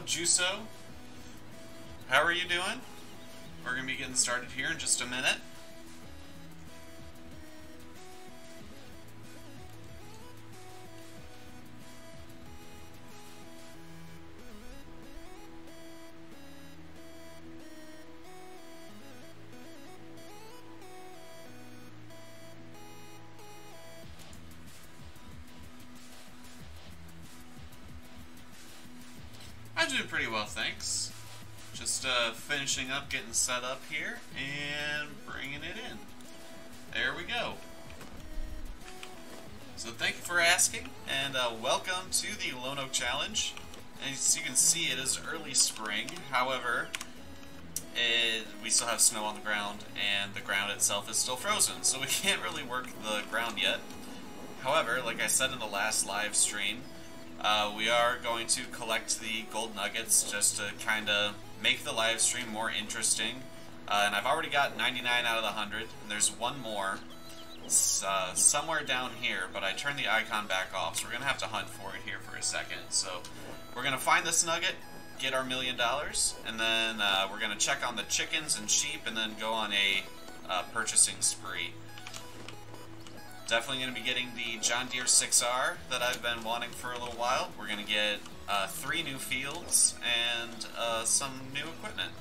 Juso. How are you doing? We're going to be getting started here in just a minute. I'm doing pretty well, thanks. Just finishing up, getting set up here, and bringing it in. There we go. So thank you for asking, and welcome to the Lone Oak Challenge. As you can see, it is early spring. However, we still have snow on the ground, and the ground itself is still frozen, so we can't really work the ground yet. However, like I said in the last live stream, we are going to collect the gold nuggets just to kind of make the live stream more interesting. And I've already got 99 out of the 100, and there's one more somewhere down here, but I turned the icon back off, so we're going to have to hunt for it here for a second. So we're going to find this nugget, get our $1 million, and then we're going to check on the chickens and sheep, and then go on a purchasing spree. Definitely going to be getting the John Deere 6R that I've been wanting for a little while. We're going to get 3 new fields and some new equipment.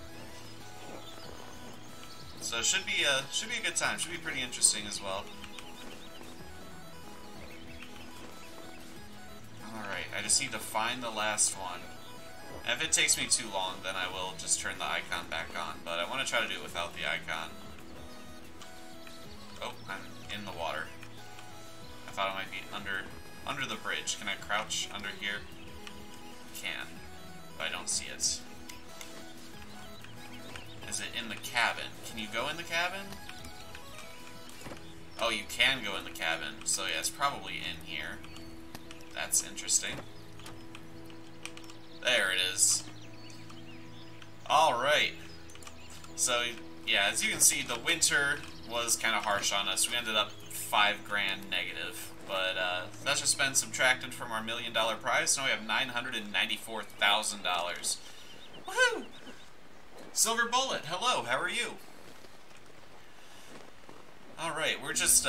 So it should be a good time. Should be pretty interesting as well. Alright, I just need to find the last one. If it takes me too long, then I will just turn the icon back on. But I want to try to do it without the icon. Oh, I'm in the water. I thought it might be under the bridge. Can I crouch under here? Can, but I don't see it. Is it in the cabin? Can you go in the cabin? Oh, you can go in the cabin. So yeah, it's probably in here. That's interesting. There it is. Alright. So, yeah, as you can see, the winter was kind of harsh on us. We ended up $5 grand negative. But that's just been subtracted from our $1 million prize. Now we have $994,000. Woohoo! Silver Bullet, hello, how are you? Alright, we just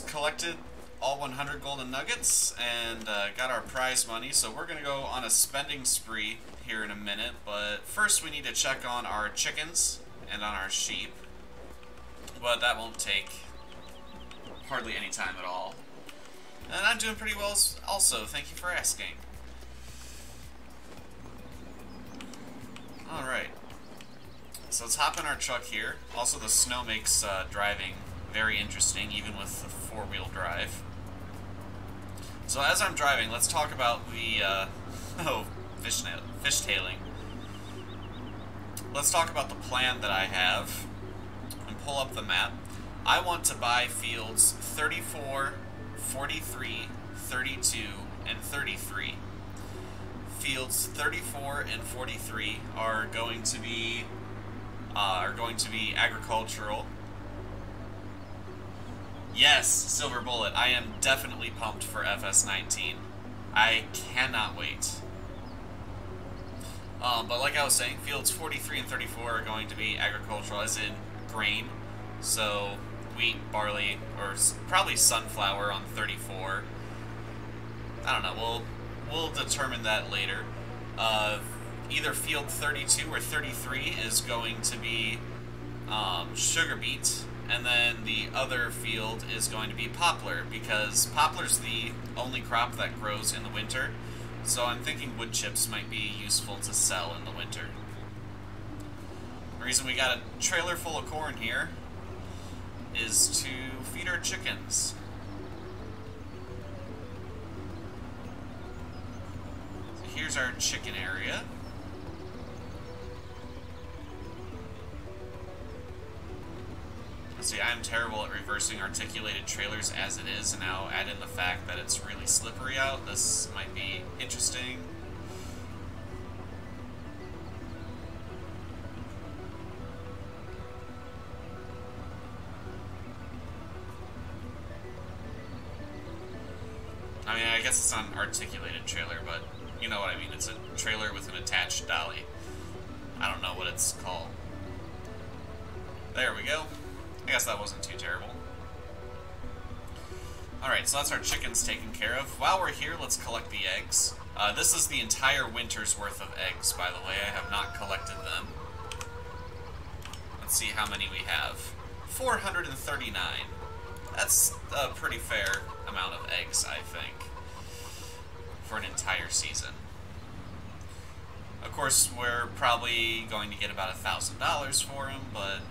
collected all 100 golden nuggets and got our prize money, so we're going to go on a spending spree here in a minute, but first we need to check on our chickens and on our sheep, but that won't take hardly any time at all. And I'm doing pretty well also, thank you for asking. Alright. So let's hop in our truck here. Also, the snow makes driving very interesting, even with the 4-wheel drive. So as I'm driving, let's talk about the, fishtailing. Let's talk about the plan that I have, and pull up the map. I want to buy fields 34, 43, 32, and 33. Fields 34 and 43 are going to be agricultural. Yes, Silver Bullet, I am definitely pumped for FS19. I cannot wait. But like I was saying, fields 43 and 34 are going to be agricultural, as in grain. So wheat, barley, or probably sunflower on 34. I don't know, we'll determine that later. Either field 32 or 33 is going to be sugar beet, and then the other field is going to be poplar, because poplar's the only crop that grows in the winter, so I'm thinking wood chips might be useful to sell in the winter. The reason we got a trailer full of corn here is to feed our chickens. So here's our chicken area. See, I'm terrible at reversing articulated trailers as it is, and now add in the fact that it's really slippery out. This might be interesting. I mean, I guess it's not an articulated trailer, but You know what I mean. It's a trailer with an attached dolly. I don't know what it's called. There we go. I guess that wasn't too terrible. Alright, so that's our chickens taken care of. While we're here, let's collect the eggs. This is the entire winter's worth of eggs, by the way. I have not collected them. Let's see how many we have. 439. That's a pretty fair amount of eggs, I think, for an entire season. Of course, we're probably going to get about $1,000 for them, but,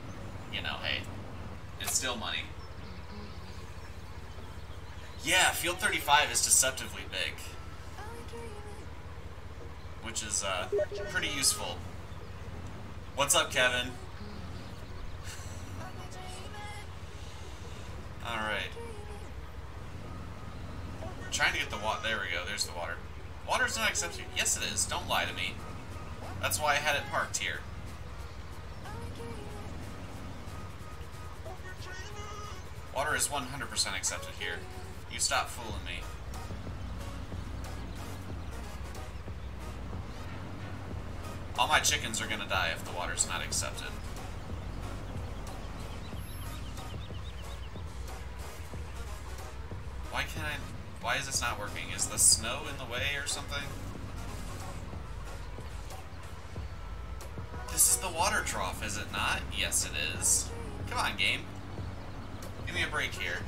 you know, hey, it's still money. Yeah, Field 35 is deceptively big, which is pretty useful. What's up, Kevin? Alright. Trying to get the water. There we go, there's the water. Water's not accepted. Yes, it is. Don't lie to me. That's why I had it parked here. Water is 100% accepted here. You stop fooling me. All my chickens are gonna die if the water's not accepted. Why is this not working? Is the snow in the way or something? This is the water trough, is it not? Yes, it is. Come on, game. Give me a break here.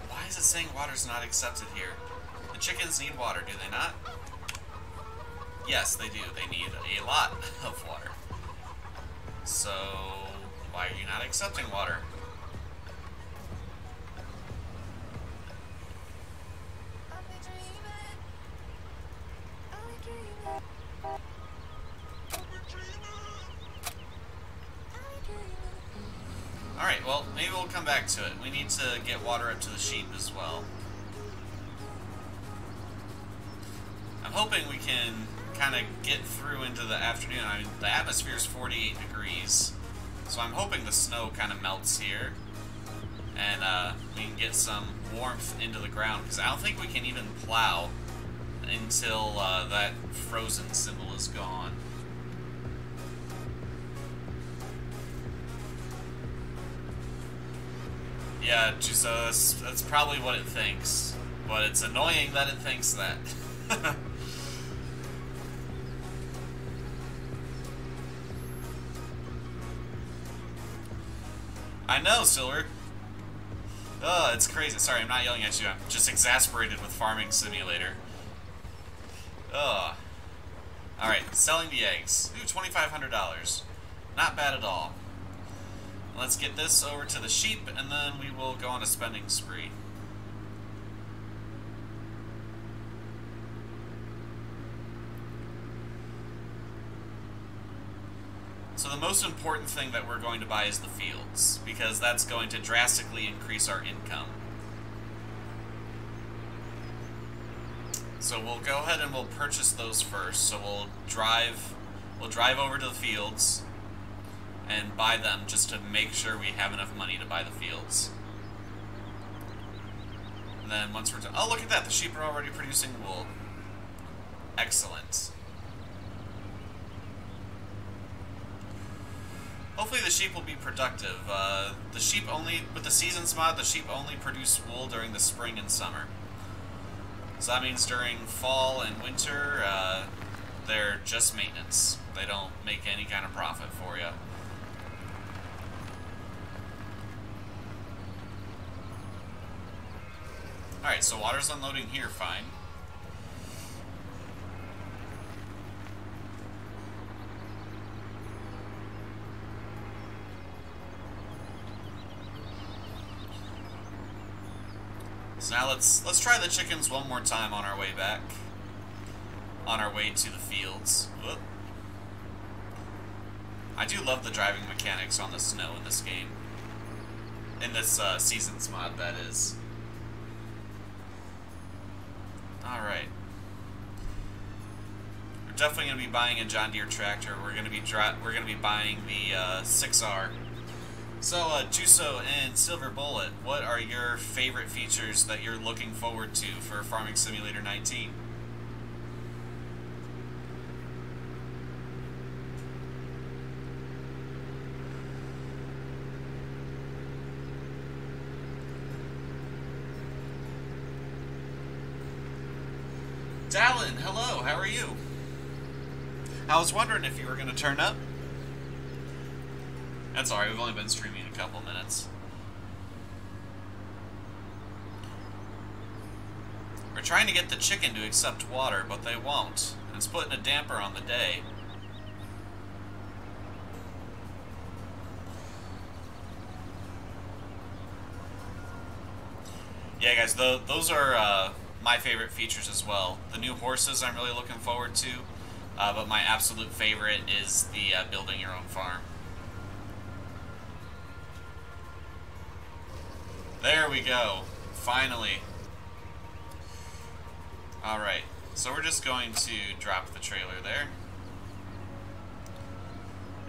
Why is it saying water's not accepted here? The chickens need water, do they not? Yes, they do. They need a lot of water. So, why are you not accepting water? Alright, well, maybe we'll come back to it. We need to get water up to the sheep as well. I'm hoping we can kind of get through into the afternoon. I mean, the atmosphere is 48 degrees, so I'm hoping the snow kind of melts here, and we can get some warmth into the ground, because I don't think we can even plow until that frozen symbol is gone. Yeah, Jusos, that's probably what it thinks, but it's annoying that it thinks that. I know, Silver. Ugh, it's crazy. Sorry, I'm not yelling at you. I'm just exasperated with Farming Simulator. Ugh. Alright, selling the eggs. Ooh, $2,500. Not bad at all. Let's get this over to the sheep, and then we will go on a spending spree. So the most important thing that we're going to buy is the fields, because that's going to drastically increase our income. So we'll go ahead and we'll purchase those first. So we'll drive over to the fields and buy them just to make sure we have enough money to buy the fields. And then once we're done, oh, look at that, the sheep are already producing wool. Excellent. Hopefully the sheep will be productive. The sheep only, with the seasons mod, the sheep only produce wool during the spring and summer. So that means during fall and winter, they're just maintenance. They don't make any kind of profit for you. Alright, so water's unloading here, fine. So now let's try the chickens one more time on our way back. On our way to the fields. Whoop. I do love the driving mechanics on the snow in this game. In this Seasons mod, that is. definitely going to be buying a John Deere tractor. We're going to be buying the 6R. So, Juso and Silver Bullet, what are your favorite features that you're looking forward to for Farming Simulator 19? Dallin, hello, how are you? I was wondering if you were going to turn up. That's alright, we've only been streaming a couple minutes. We're trying to get the chicken to accept water, but they won't. And it's putting a damper on the day. Yeah, guys, those are my favorite features as well. The new horses I'm really looking forward to, but my absolute favorite is the building your own farm. There we go. Finally. Alright, so we're just going to drop the trailer there.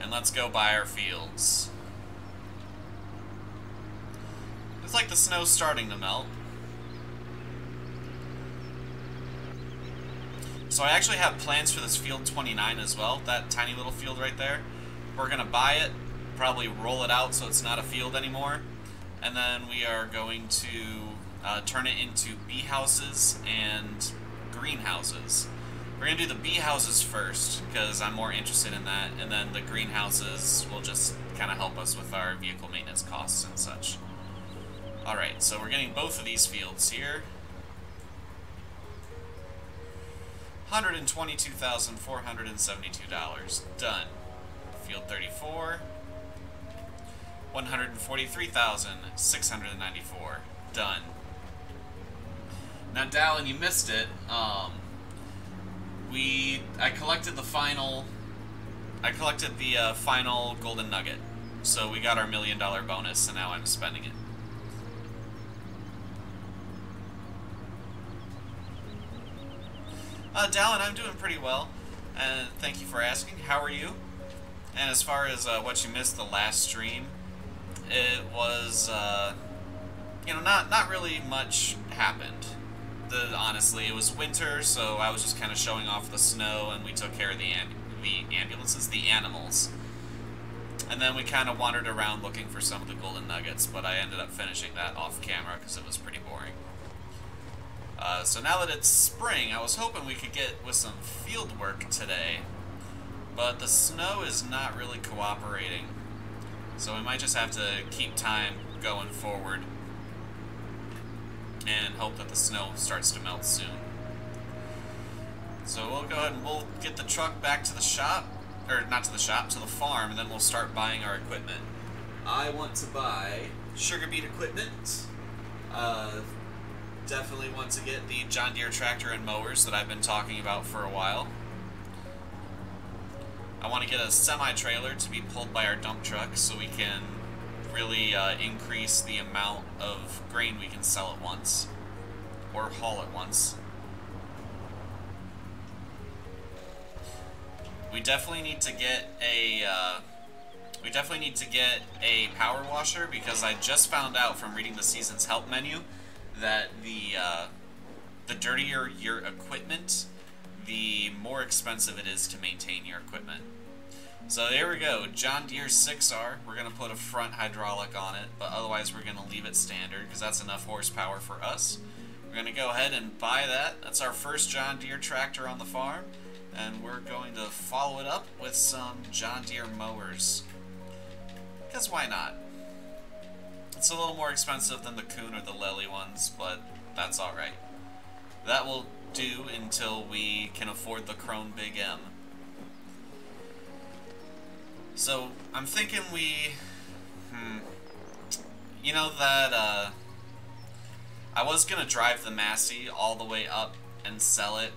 And let's go buy our fields. It's like the snow's starting to melt. So I actually have plans for this field 29 as well, that tiny little field right there. We're going to buy it, probably roll it out so it's not a field anymore, and then we are going to turn it into bee houses and greenhouses. We're going to do the bee houses first, because I'm more interested in that, and then the greenhouses will just kind of help us with our vehicle maintenance costs and such. Alright, so we're getting both of these fields here. $122,472. Done. Field 34. $143,694. Done. Now, Dallin, you missed it. I collected the final. I collected the final golden nugget, so we got our $1 million bonus, and now I'm spending it. Dallin, I'm doing pretty well, and thank you for asking. How are you? And as far as what you missed the last stream, it was, you know, not really much happened. Honestly, it was winter, so I was just kind of showing off the snow, and we took care of the animals. And then we kind of wandered around looking for some of the golden nuggets, but I ended up finishing that off camera because it was pretty boring. So now that it's spring, I was hoping we could get with some field work today, but the snow is not really cooperating. So we might just have to keep time going forward and hope that the snow starts to melt soon. So we'll go ahead and we'll get the truck back to the shop, or not to the shop, to the farm, and then we'll start buying our equipment. I want to buy sugar beet equipment. Definitely want to get the John Deere tractor and mowers that I've been talking about for a while. I want to get a semi-trailer to be pulled by our dump truck so we can really increase the amount of grain we can sell at once, or haul at once. We definitely need to get a power washer, because I just found out from reading the season's help menu that the dirtier your equipment, the more expensive it is to maintain your equipment. So there we go, John Deere 6R. We're going to put a front hydraulic on it, but otherwise we're going to leave it standard because that's enough horsepower for us. We're going to go ahead and buy that. That's our first John Deere tractor on the farm, and we're going to follow it up with some John Deere mowers. Because why not? It's a little more expensive than the Kuhn or the Lely ones, but that's alright. That will do until we can afford the Krone Big M. So, I'm thinking you know that, I was gonna drive the Massey all the way up and sell it,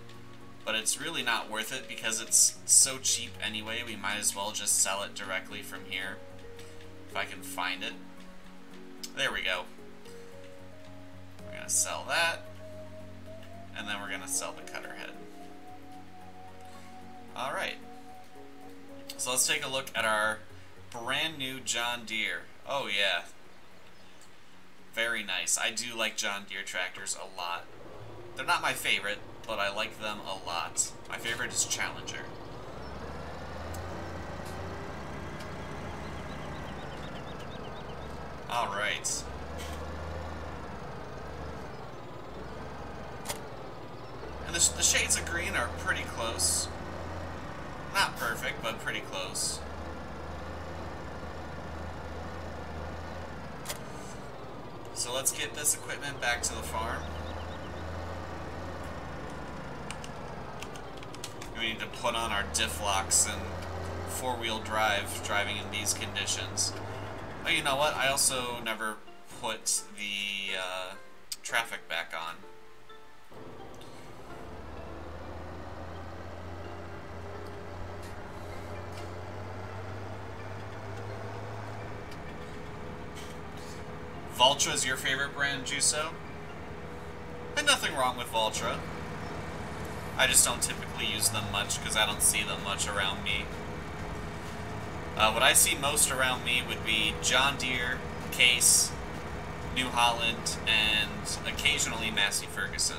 but it's really not worth it because it's so cheap anyway. We might as well just sell it directly from here, if I can find it. There we go. We're gonna sell that, and then we're gonna sell the cutter head. Alright. So let's take a look at our brand new John Deere. Oh yeah. Very nice. I do like John Deere tractors a lot. They're not my favorite, but I like them a lot. My favorite is Challenger. Alright. And the shades of green are pretty close. Not perfect, but pretty close. So let's get this equipment back to the farm. We need to put on our diff locks and four-wheel drive driving in these conditions. Oh, you know what? I also never put the traffic back on. Valtra is your favorite brand, Juso? And nothing wrong with Valtra. I just don't typically use them much because I don't see them much around me. What I see most around me would be John Deere, Case, New Holland, and occasionally Massey Ferguson.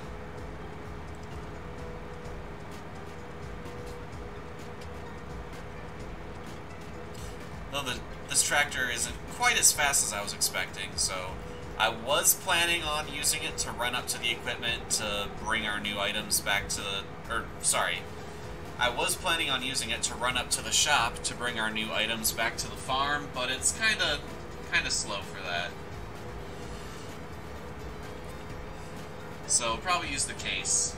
Though this tractor isn't quite as fast as I was expecting, so I was planning on using it to run up to the equipment to bring our new items back to I was planning on using it to run up to the shop to bring our new items back to the farm, but it's kind of slow for that. So probably use the Case.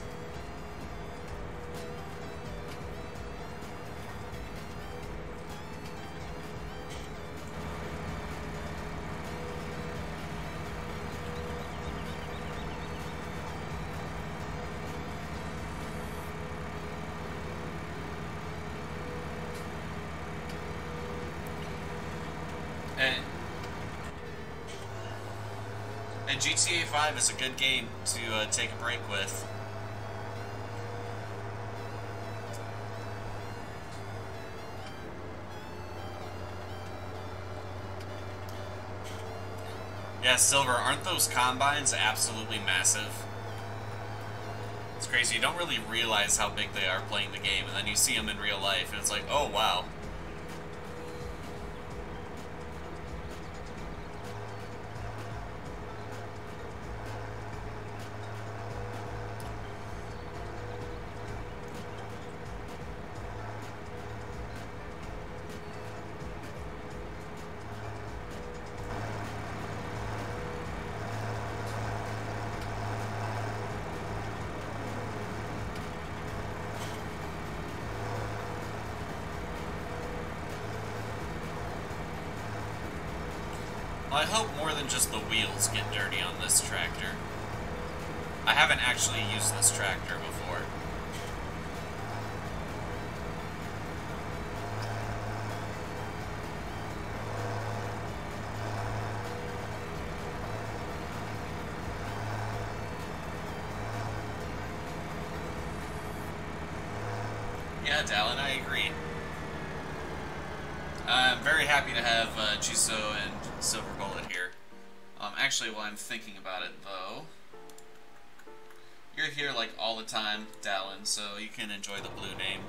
And GTA 5 is a good game to take a break with. Yeah, Silver, aren't those combines absolutely massive? It's crazy. You don't really realize how big they are playing the game, and then you see them in real life, and it's like, oh, wow. Well, I hope more than just the wheels get dirty on this tractor. I haven't actually used this tractor before. Yeah, Dallin, I agree. I'm very happy to have Juso and Silver Bullet here. Actually, while I'm thinking about it, though, you're here like all the time, Dallin, so you can enjoy the blue name.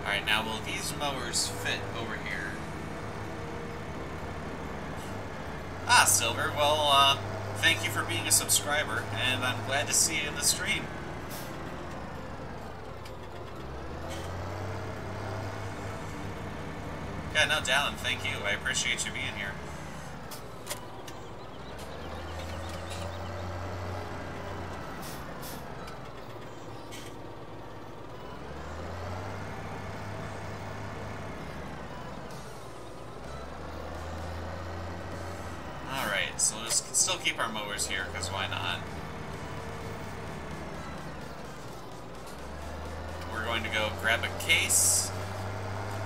Alright, now will these mowers fit over here? Ah, Silver, well, thank you for being a subscriber, and I'm glad to see you in the stream. Yeah, no, Dallin, thank you. I appreciate you being here. So we'll just still keep our mowers here, because why not? We're going to go grab a case,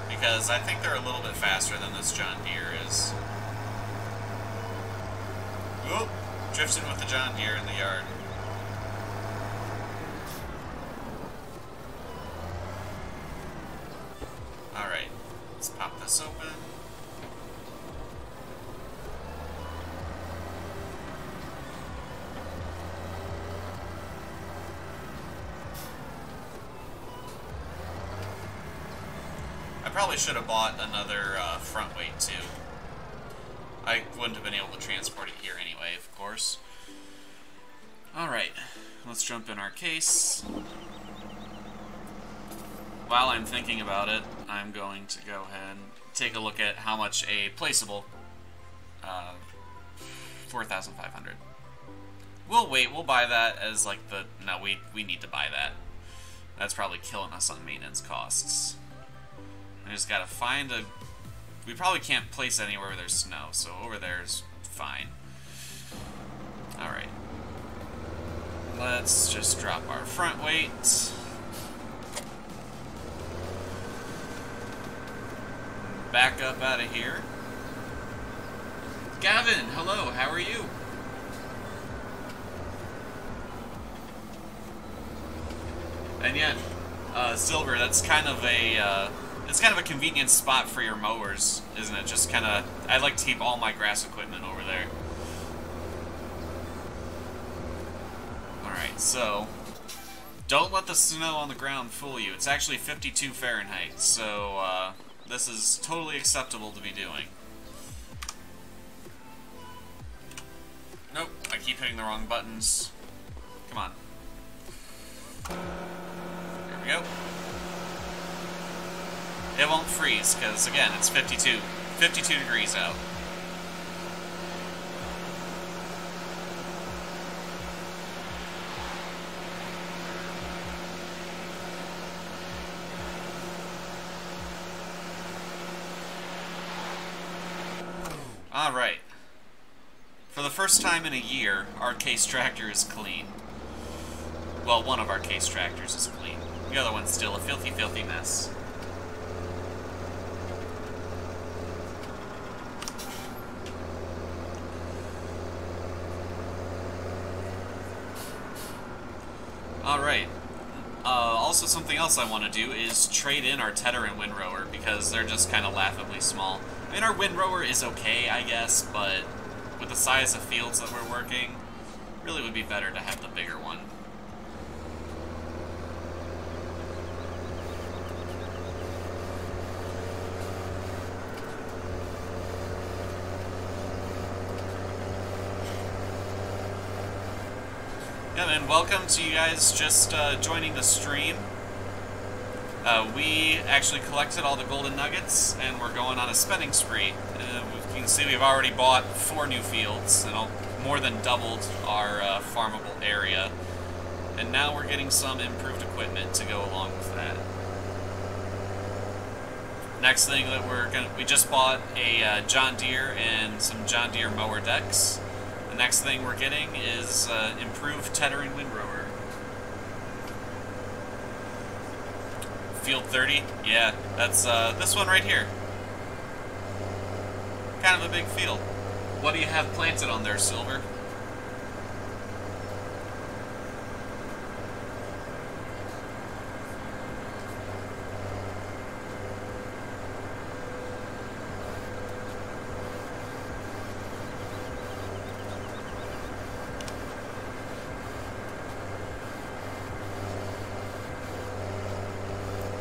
because I think they're a little bit faster than this John Deere is. Whoop! Drifting with the John Deere in the yard. Alright, let's pop this open. I probably should have bought another front weight too. I wouldn't have been able to transport it here anyway, of course. Alright, let's jump in our case. While I'm thinking about it, I'm going to go ahead and take a look at how much a placeable 4,500. We'll wait, we'll buy that as like the... No, we need to buy that. That's probably killing us on maintenance costs. I just gotta find a... We probably can't place it anywhere where there's snow, so over there's fine. Alright. Let's just drop our front weight. Back up out of here. Gavin, hello, how are you? And yet, Silver, that's kind of a, it's kind of a convenient spot for your mowers, isn't it? Just kind of, I like to keep all my grass equipment over there. Alright, so, don't let the snow on the ground fool you. It's actually 52 Fahrenheit, so, this is totally acceptable to be doing. Nope, I keep hitting the wrong buttons. Come on. There we go. It won't freeze, because, again, it's 52 degrees out. Alright. For the first time in a year, our case tractor is clean. Well, one of our case tractors is clean. The other one's still a filthy, filthy mess. Alright. Also something else I want to do is trade in our Tedder and Windrower, because they're just kind of laughably small. I mean, our Windrower is okay, I guess, but with the size of fields that we're working, really would be better to have the bigger one. Yeah, and welcome to you guys just joining the stream. We actually collected all the golden nuggets, and we're going on a spending spree. You can see we've already bought 4 new fields, and more than doubled our farmable area. And now we're getting some improved equipment to go along with that. Next thing that we just bought a John Deere and some John Deere mower decks. The next thing we're getting is improved Tedder and Windrower. Field 30? Yeah, that's this one right here. Kind of a big field. What do you have planted on there, Silver?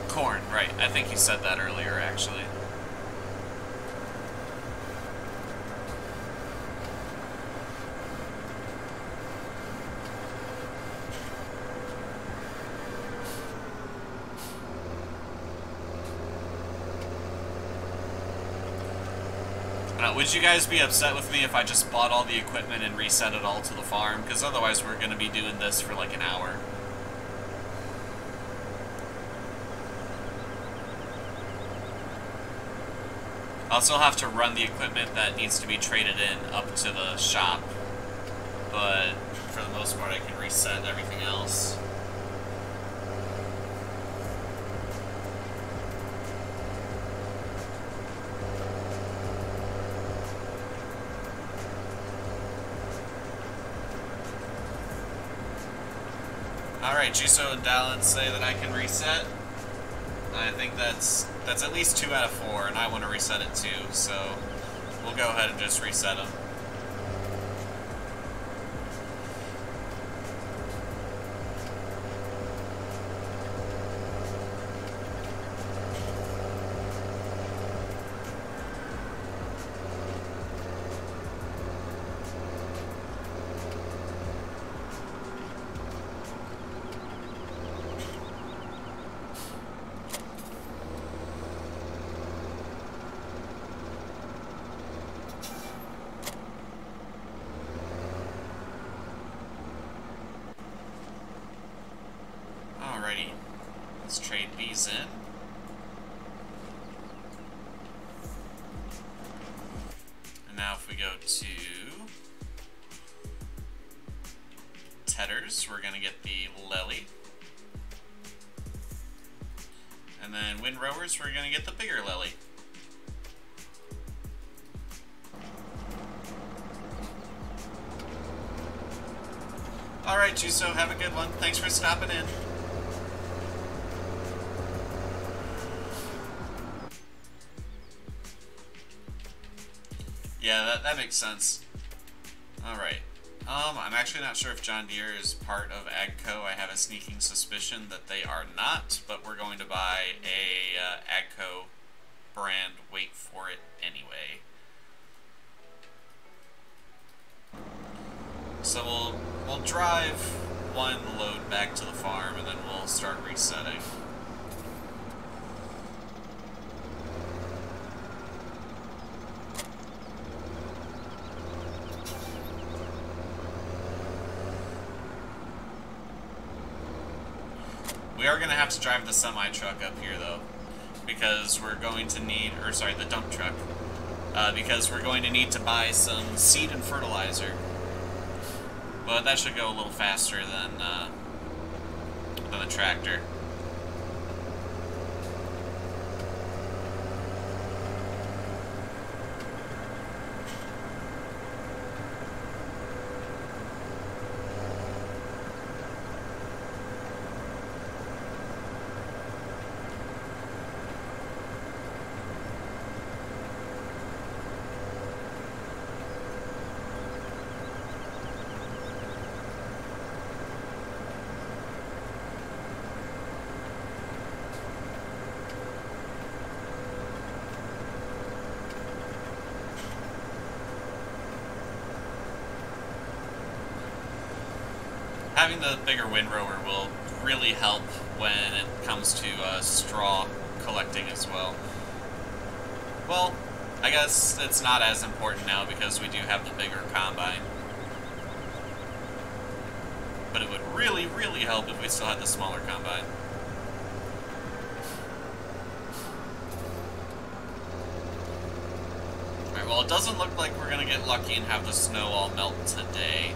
Corn, right. I think you said that earlier, actually. Would you guys be upset with me if I just bought all the equipment and reset it all to the farm? Because otherwise we're going to be doing this for like an hour. I'll still have to run the equipment that needs to be traded in up to the shop, but for the most part I can reset everything else. Alright, Juso and Dallin say that I can reset. I think that's at least 2 out of 4, and I want to reset it too, so we'll go ahead and just reset them. Alrighty, let's trade these in. And now if we go to Tedders, we're going to get the Lely. And then Wind Rowers, we're going to get the bigger Lely. Alright, Juso, have a good one. Thanks for stopping in. Yeah, that makes sense. Alright. I'm actually not sure if John Deere is part of AGCO. I have a sneaking suspicion that they are not, but we're going to buy a AGCO brand weight for it anyway. So we'll drive one load back to the farm and then we'll start resetting. We are going to have to drive the semi-truck up here, though, because we're going to need, or sorry, the dump truck, because we're going to need to buy some seed and fertilizer. But that should go a little faster than the tractor. Having the bigger windrower will really help when it comes to straw collecting as well. Well, I guess it's not as important now because we do have the bigger combine. But it would really, really help if we still had the smaller combine. Alright, well, it doesn't look like we're going to get lucky and have the snow all melt today.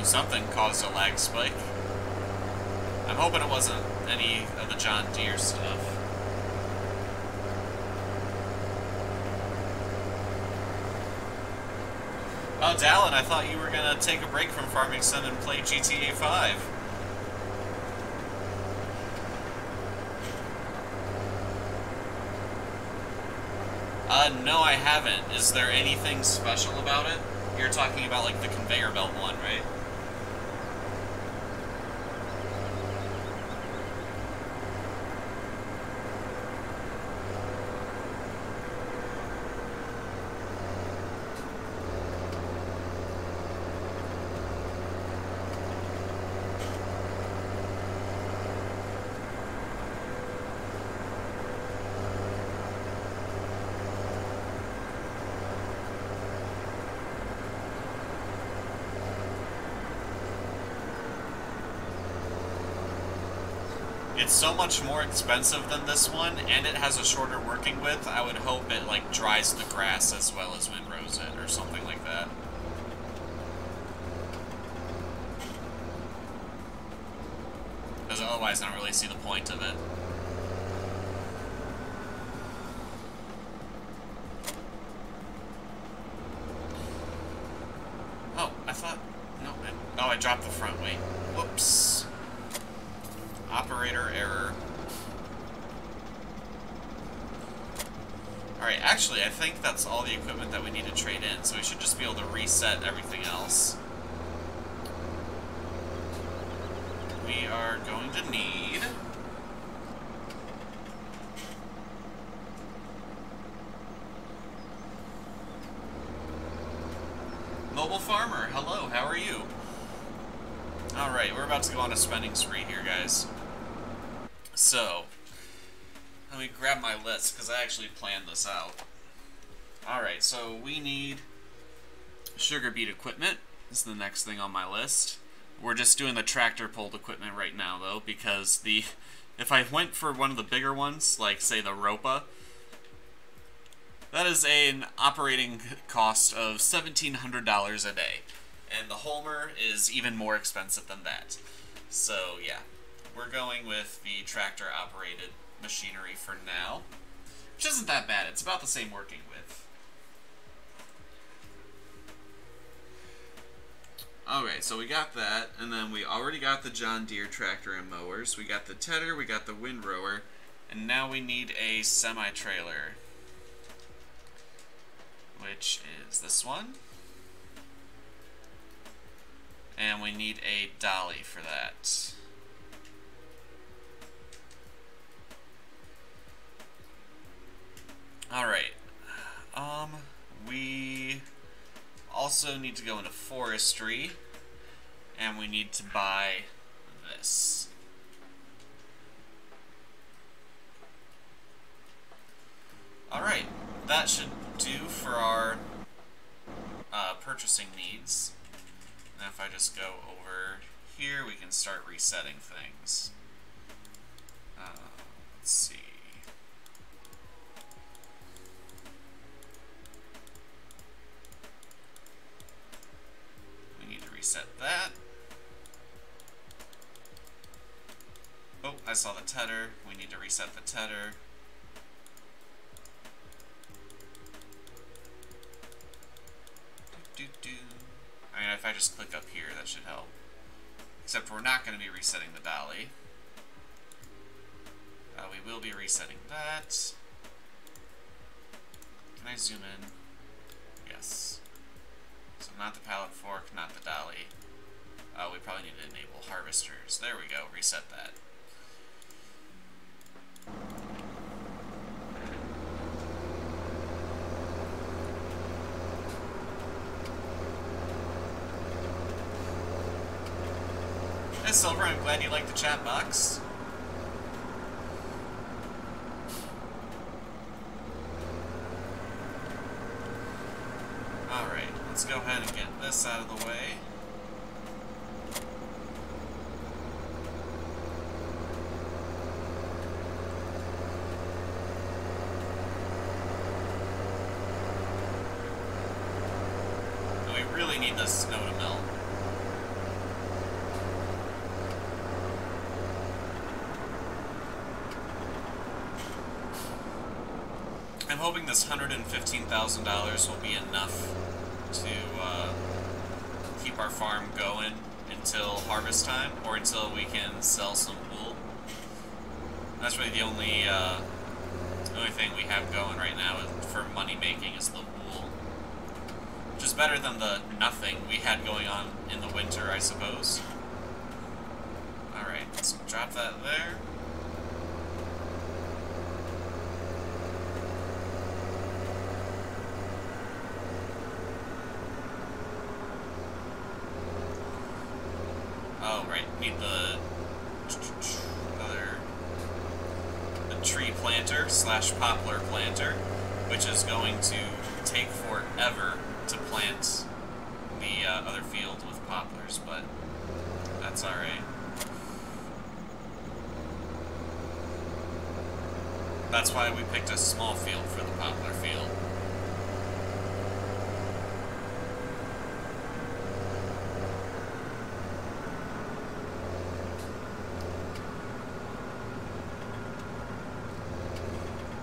Something caused a lag spike. I'm hoping it wasn't any of the John Deere stuff. Oh, Dallin, I thought you were going to take a break from Farming Sim and play GTA 5. No, I haven't. Is there anything special about it? You're talking about, like, the conveyor belt one, right? It's so much more expensive than this one, and it has a shorter working width. I would hope it, like, dries the grass as well as windrows it, or something like that. Because otherwise I don't really see the point of it. Oh, I thought... No, I dropped the front weight. Whoops. Operator error. Alright, actually, I think that's all the equipment that we need to trade in, so we should just be able to reset everything else. We are going to need... Mobile Farmer, hello, how are you? Alright, we're about to go on a spending spree here, guys. So, let me grab my list, because I actually planned this out. Alright, so we need sugar beet equipment. This is the next thing on my list. We're just doing the tractor pulled equipment right now, though, because if I went for one of the bigger ones, like, say, the Ropa, that is an operating cost of $1,700 a day. And the Homer is even more expensive than that. So, yeah. We're going with the tractor-operated machinery for now. Which isn't that bad. It's about the same working width. Okay, so we got that. And then we already got the John Deere tractor and mowers. We got the tedder, we got the windrower. And now we need a semi-trailer. Which is this one. And we need a dolly for that. Alright. We also need to go into forestry. And we need to buy this. Alright. That should do for our purchasing needs. Now if I just go over here, we can start resetting things. Let's see. We need to reset that. Oh, I saw the tedder. We need to reset the tedder. I mean, if I just click up here, that should help. Except we're not going to be resetting the dolly. We will be resetting that. Can I zoom in? Yes. So not the pallet fork, not the dolly. We probably need to enable harvesters. There we go, reset that. Hey Silver, I'm glad you liked the chat box. Alright, let's go ahead and get this out of the way. And we really need this snow to melt. I'm hoping this $115,000 will be enough to keep our farm going until harvest time, or until we can sell some wool. That's really the only thing we have going right now for money making is the wool, which is better than the nothing we had going on in the winter, I suppose. All right, let's drop that there. Oh, right, need the tree planter / poplar planter, which is going to take forever to plant the other field with poplars, but that's alright. That's why we picked a small field for the poplar field.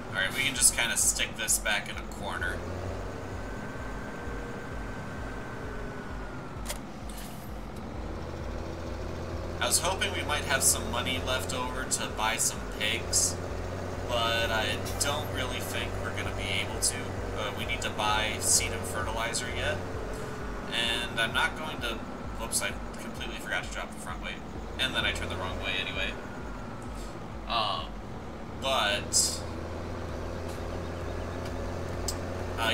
Alright, we can just kind of stick this back in a corner. I was hoping we might have some money left over to buy some pigs, but I don't really think we're going to be able to. We need to buy seed and fertilizer yet, and I'm not going to... Whoops, I completely forgot to drop the front weight, and then I turned the wrong way anyway.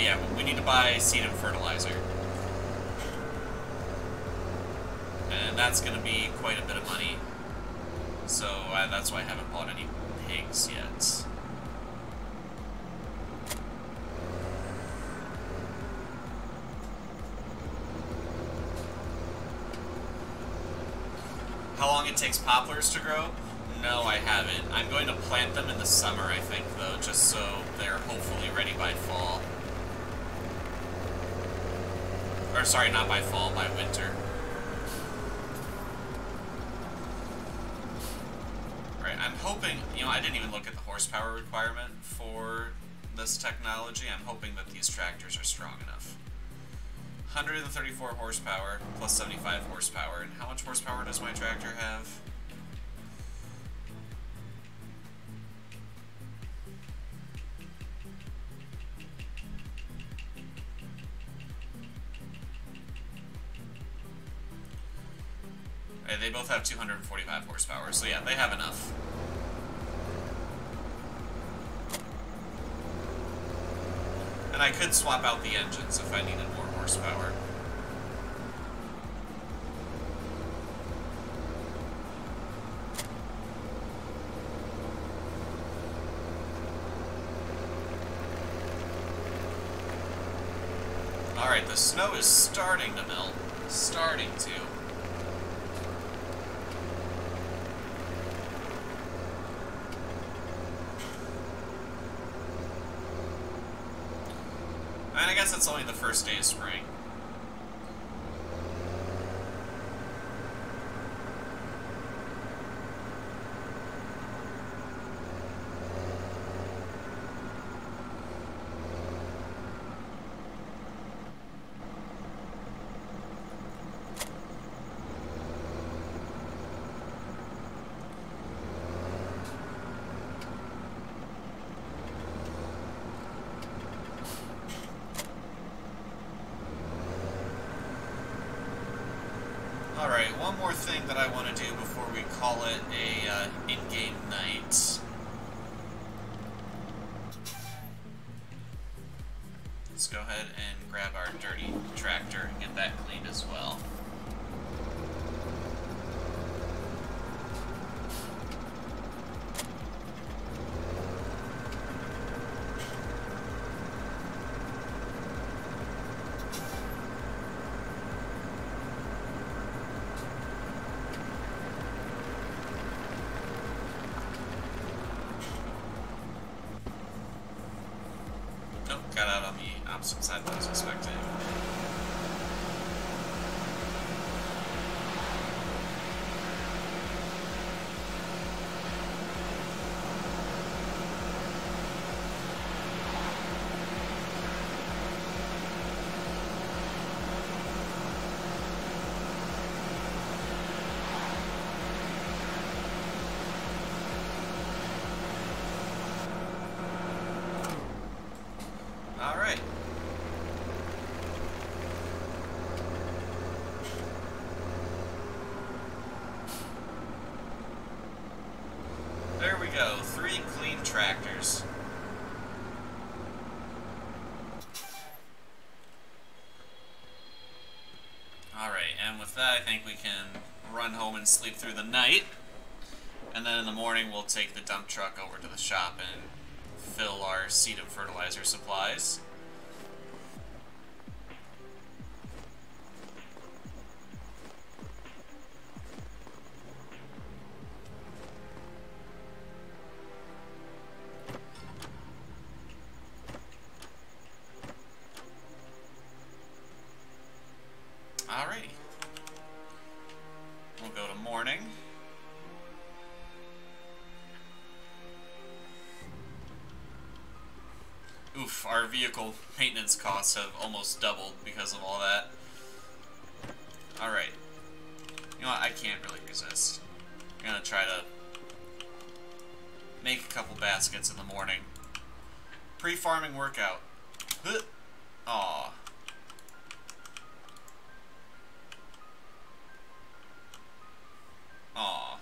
Yeah, we need to buy seed and fertilizer. And that's going to be quite a bit of money. So that's why I haven't bought any pigs yet. How long it takes poplars to grow? No, I haven't. I'm going to plant them in the summer, I think, though, just so they're hopefully ready by fall. Or, sorry, not by fall, by winter. Right, I'm hoping, you know, I didn't even look at the horsepower requirement for this technology. I'm hoping that these tractors are strong enough. 134 horsepower plus 75 horsepower. And how much horsepower does my tractor have? They both have 245 horsepower, so yeah, they have enough. And I could swap out the engines if I needed more horsepower. Alright, the snow is starting to melt. Starting to. And I guess it's only the first day of spring. Alright, one more thing that I want to do before we call it a in-game night. Let's go ahead and grab our dirty tractor and get that cleaned as well. Got out on the opposite side than I was expecting. Alright. There we go, 3 clean tractors. Alright, and with that I think we can run home and sleep through the night. And then in the morning we'll take the dump truck over to the shop and fill our seed and fertilizer supplies. Alrighty. We'll go to morning. Oof, our vehicle maintenance costs have almost doubled because of all that. Alright. You know what, I can't really resist. I'm gonna try to make a couple baskets in the morning. Pre-farming workout. Aw. Aw.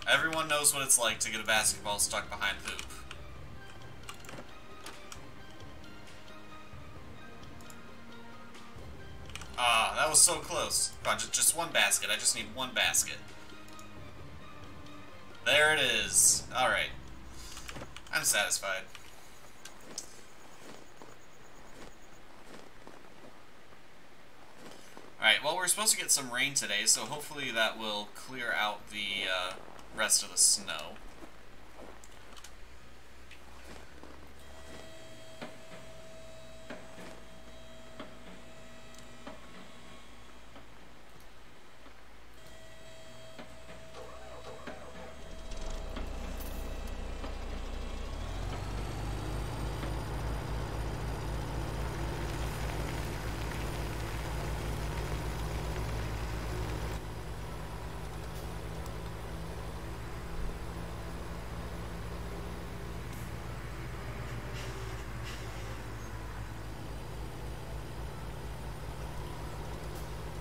Everyone knows what it's like to get a basketball stuck behind hoop. Ah, that was so close. Come on, just one basket. I just need one basket. There it is. Alright. I'm satisfied. Alright, well, we're supposed to get some rain today, so hopefully that will clear out the rest of the snow.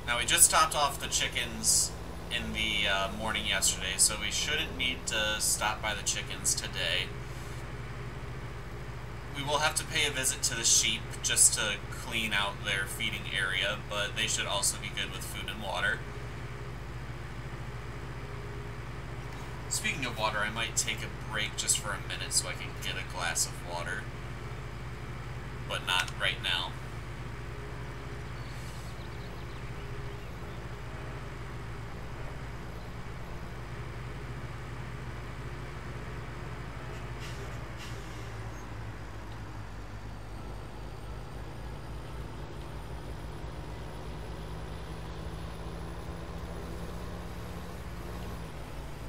Now, we just topped off the chickens in the morning yesterday, so we shouldn't need to stop by the chickens today. We will have to pay a visit to the sheep just to clean out their feeding area, but they should also be good with food and water. Speaking of water, I might take a break just for a minute so I can get a glass of water, but not right now.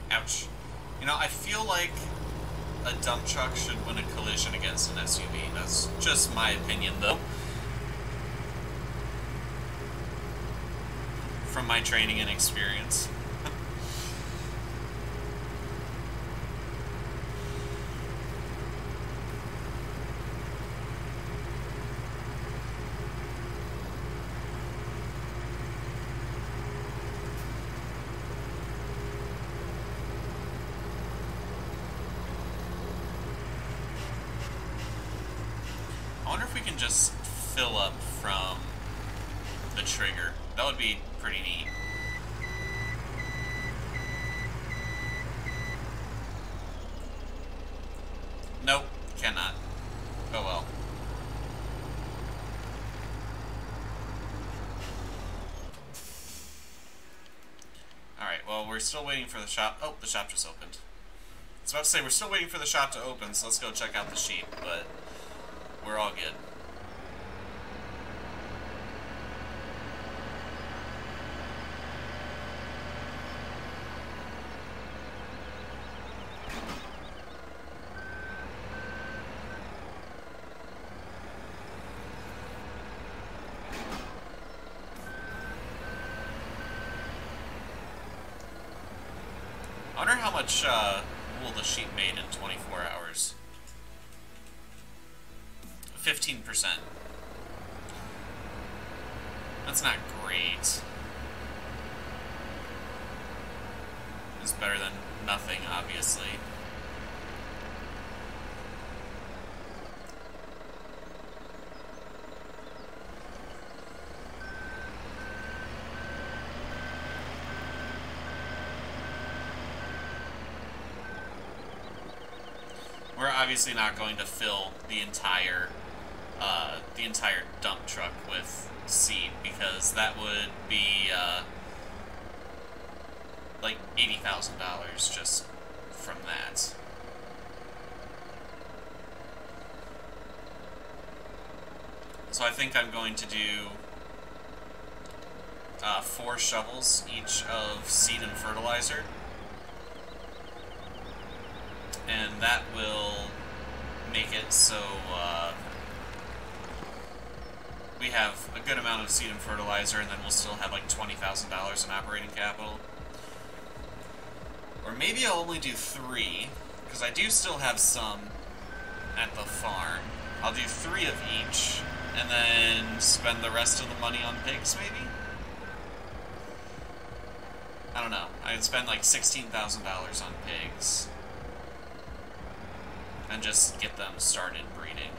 Ouch. You know, I feel like a dump truck should win a collision against an SUV. That's just my opinion, though. From my training and experience. I wonder if we can just fill up from the trigger. That would be pretty neat. Nope, cannot. Oh well. Alright, well, we're still waiting for the shop. Oh, the shop just opened. I was about to say, we're still waiting for the shop to open, so let's go check out the sheep, but we're all good. I wonder how much wool the sheep made in 24 hours. 15%. That's not great. It's better than nothing, obviously. We're obviously not going to fill the entire dump truck with seed because because that would be like $80,000 just from that. So I think I'm going to do 4 shovels each of seed and fertilizer. And that will make it so we have a good amount of seed and fertilizer, and then we'll still have like $20,000 in operating capital. Or maybe I'll only do 3, because I do still have some at the farm. I'll do 3 of each, and then spend the rest of the money on pigs, maybe? I don't know. I'd spend like $16,000 on pigs. And just get them started breeding.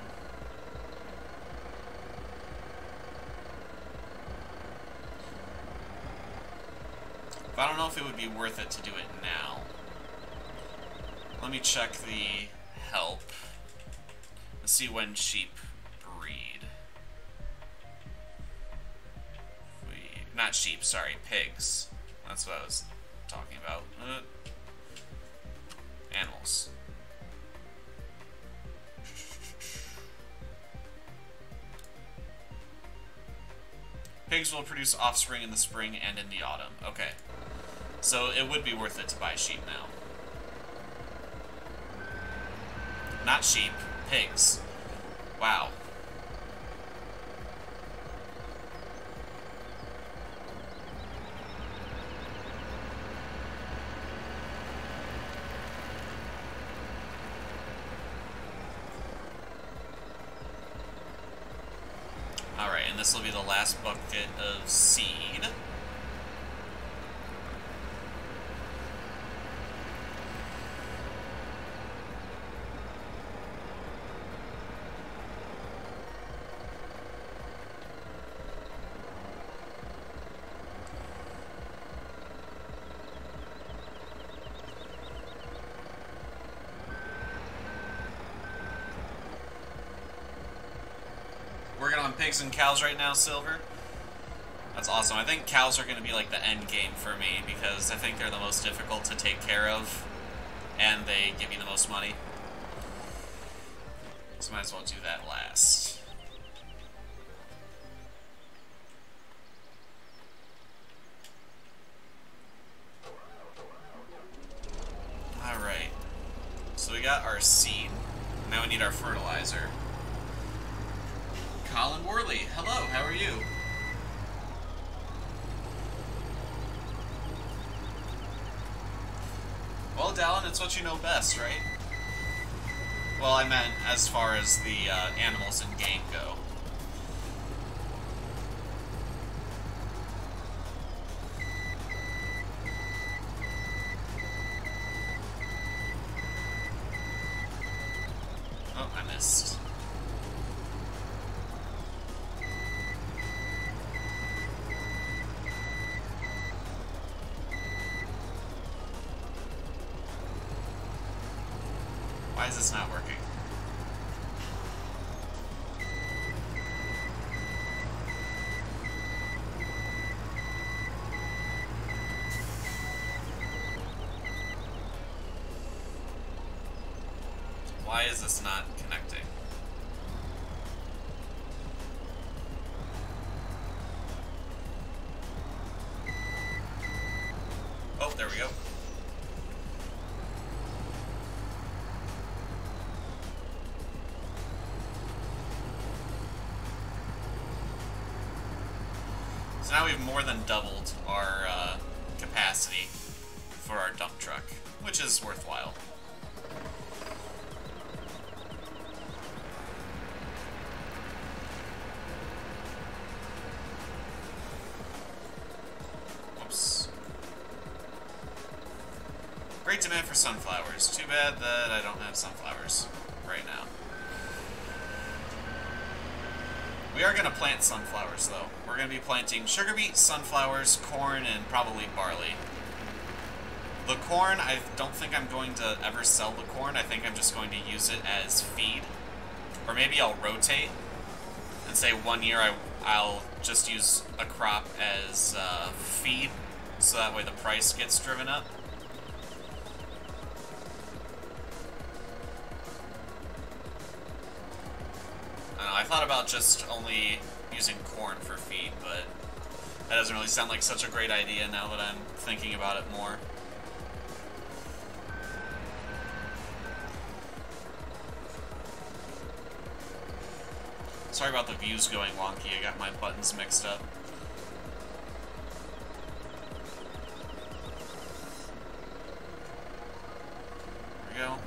But I don't know if it would be worth it to do it now. Let me check the help. Let's see when sheep breed. Not sheep, sorry, pigs. That's what I was talking about. Animals. Pigs will produce offspring in the spring and in the autumn. Okay. So it would be worth it to buy sheep now. Not sheep, pigs. Wow. Alright, and this will be the last bucket of seed. Working on pigs and cows right now, Silver. That's awesome. I think cows are going to be like the end game for me because I think they're the most difficult to take care of and they give you the most money. So might as well do that last. Alright. So we got our seed. Now we need our fertilizer. Colin Worley, hello, how are you? Well, Dallin, it's what you know best, right? Well, I meant as far as the animals in game go. Oh, I missed. Why is this not working? Why is this not connecting? Oh, there we go. So now we've more than doubled our capacity for our dump truck, which is worthwhile. Whoops. Great demand for sunflowers. Too bad that I don't have sunflowers right now. We are going to plant sunflowers, though. We're going to be planting sugar beet, sunflowers, corn, and probably barley. The corn, I don't think I'm going to ever sell the corn. I think I'm just going to use it as feed. Or maybe I'll rotate And say 1 year I'll just use a crop as feed, so that way the price gets driven up. I don't know, I thought about just only using corn for feed, but that doesn't really sound like such a great idea now that I'm thinking about it more. Sorry about the views going wonky, I got my buttons mixed up. There we go.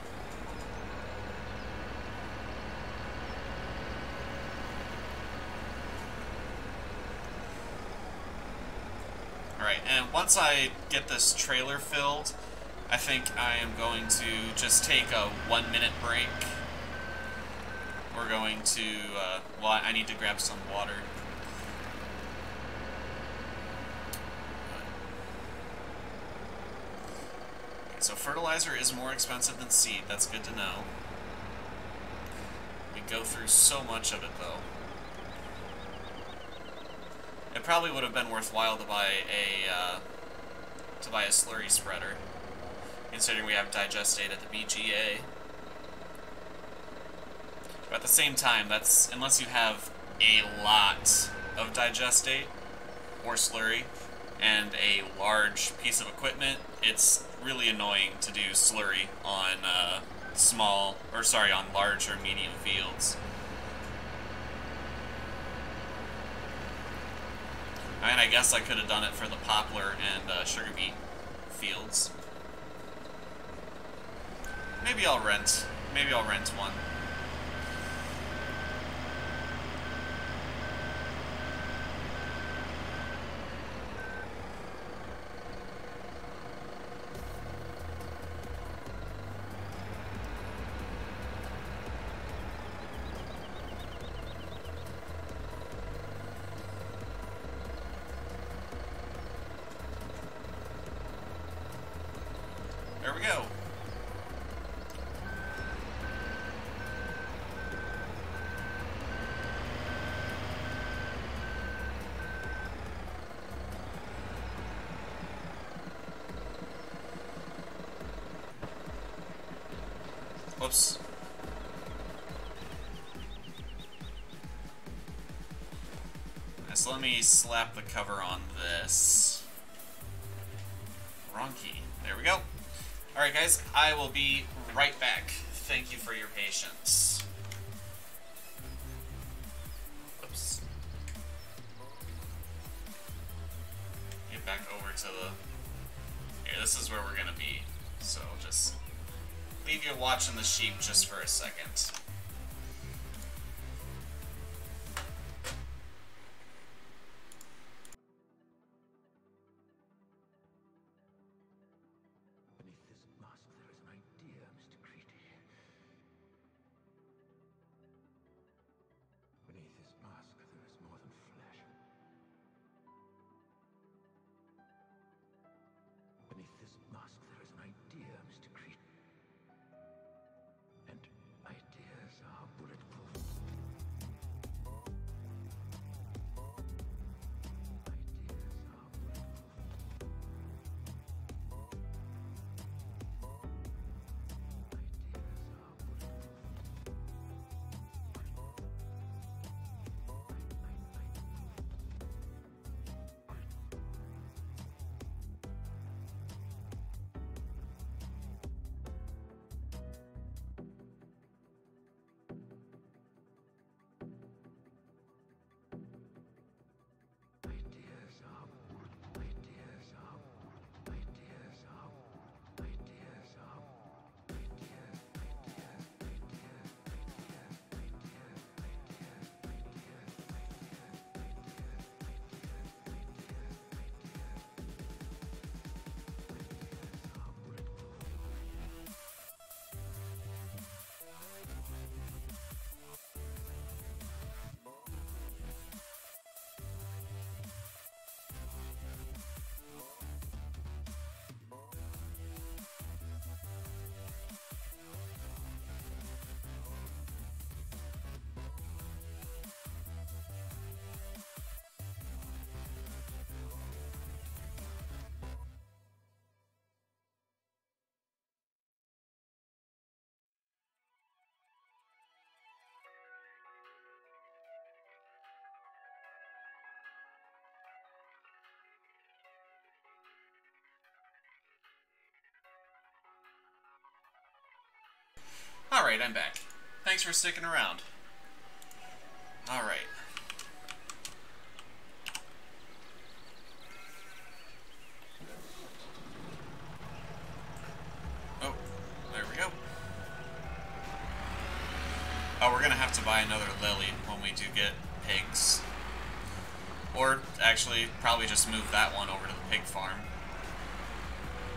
Alright, and once I get this trailer filled, I think I am going to just take a 1-minute break. We're going to, well, I need to grab some water. Okay, so fertilizer is more expensive than seed, that's good to know. We go through so much of it, though. It probably would have been worthwhile to buy a slurry spreader, considering we have digestate at the BGA. But at the same time, that's, unless you have a lot of digestate or slurry and a large piece of equipment, it's really annoying to do slurry on on large or medium fields. I mean, I guess I could have done it for the poplar and sugar beet fields. Maybe I'll rent one. There we go. Whoops. So let me slap the cover on this. Wrong key. There we go. Alright guys, I will be right back. Thank you for your patience. Oops. Get back over to the... Here, this is where we're gonna be. So just leave you watching the sheep just for a second. Beneath this mask there is an idea, Mr. Creed. And ideas Alright, I'm back. Thanks for sticking around. Alright. Oh, there we go. Oh, we're gonna have to buy another lily when we do get pigs. Or, actually, probably just move that one over to the pig farm.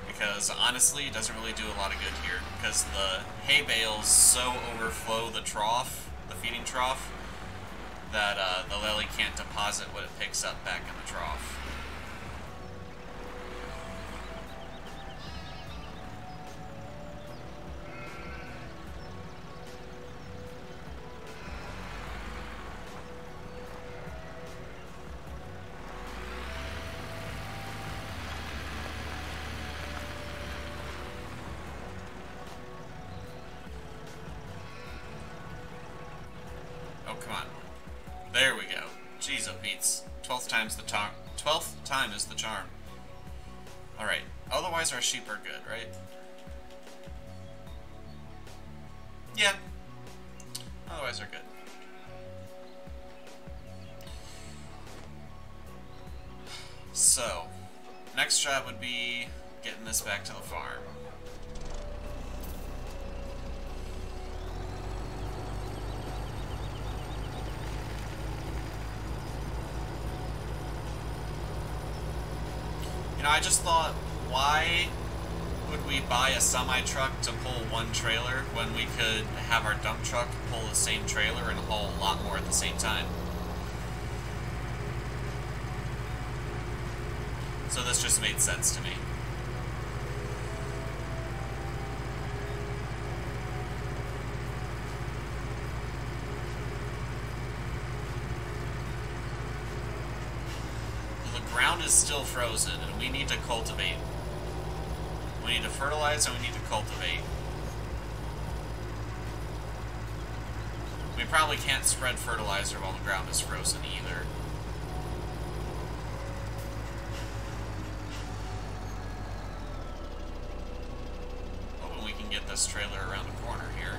Because, honestly, it doesn't really do a lot of good here. Because the hay bales so overflow the trough, the feeding trough, that the lily can't deposit what it picks up back in the trough. Oh, come on. There we go. Jeez, oh Pete's. 12th time's the charm. 12th time is the charm. Alright. Otherwise our sheep are good, right? Yeah. Otherwise they're good. So, next job would be getting this back to the farm. You know, I just thought, why would we buy a semi-truck to pull one trailer when we could have our dump truck pull the same trailer and haul a lot more at the same time? So this just made sense to me. The ground is still frozen, and we need to cultivate. We need to fertilize, and we need to cultivate. We probably can't spread fertilizer while the ground is frozen either. Hoping we can get this trailer around the corner here.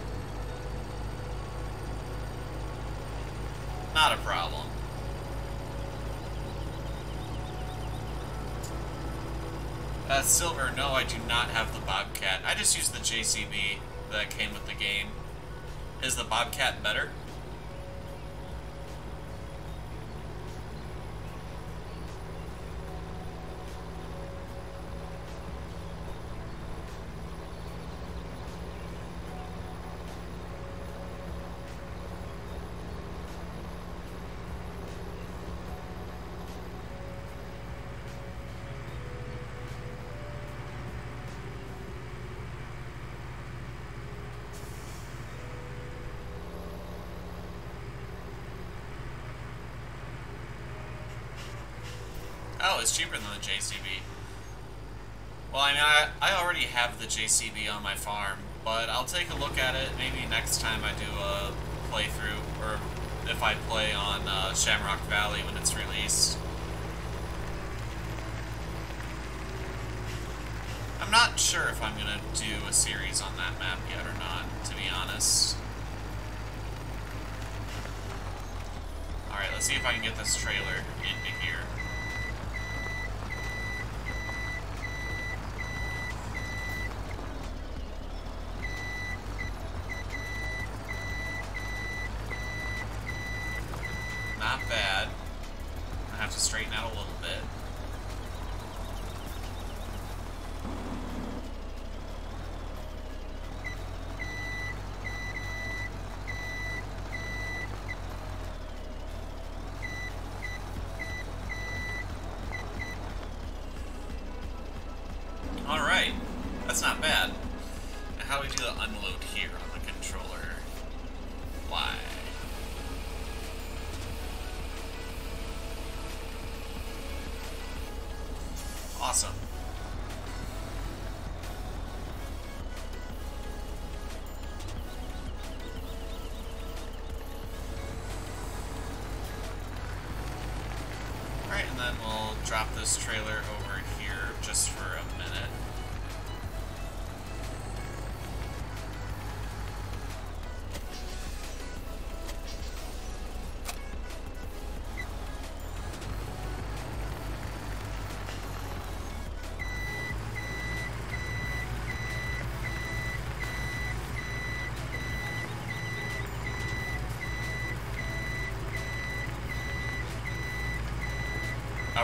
Not a problem. Silver, no, I do not have the Bobcat. I just used the JCB that came with the game. Is the Bobcat better? Oh, it's cheaper than the JCB. Well, I mean, I already have the JCB on my farm, but I'll take a look at it maybe next time I do a playthrough, or if I play on Shamrock Valley when it's released. I'm not sure if I'm going to do a series on that map yet or not, to be honest. Alright, let's see if I can get this trailer into here. Not bad. I have to straighten out a little bit. Alright, that's not bad. Now how do we do the unload here on the controller? Why? Awesome. Alright, and then we'll drop this trailer over here just for a minute.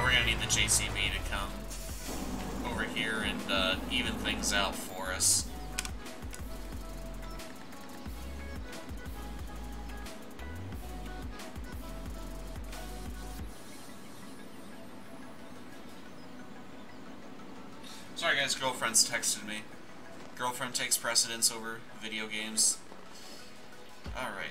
we're gonna need the JCB to come over here and even things out for us. Sorry guys, girlfriend's texted me. Girlfriend takes precedence over video games. Alright.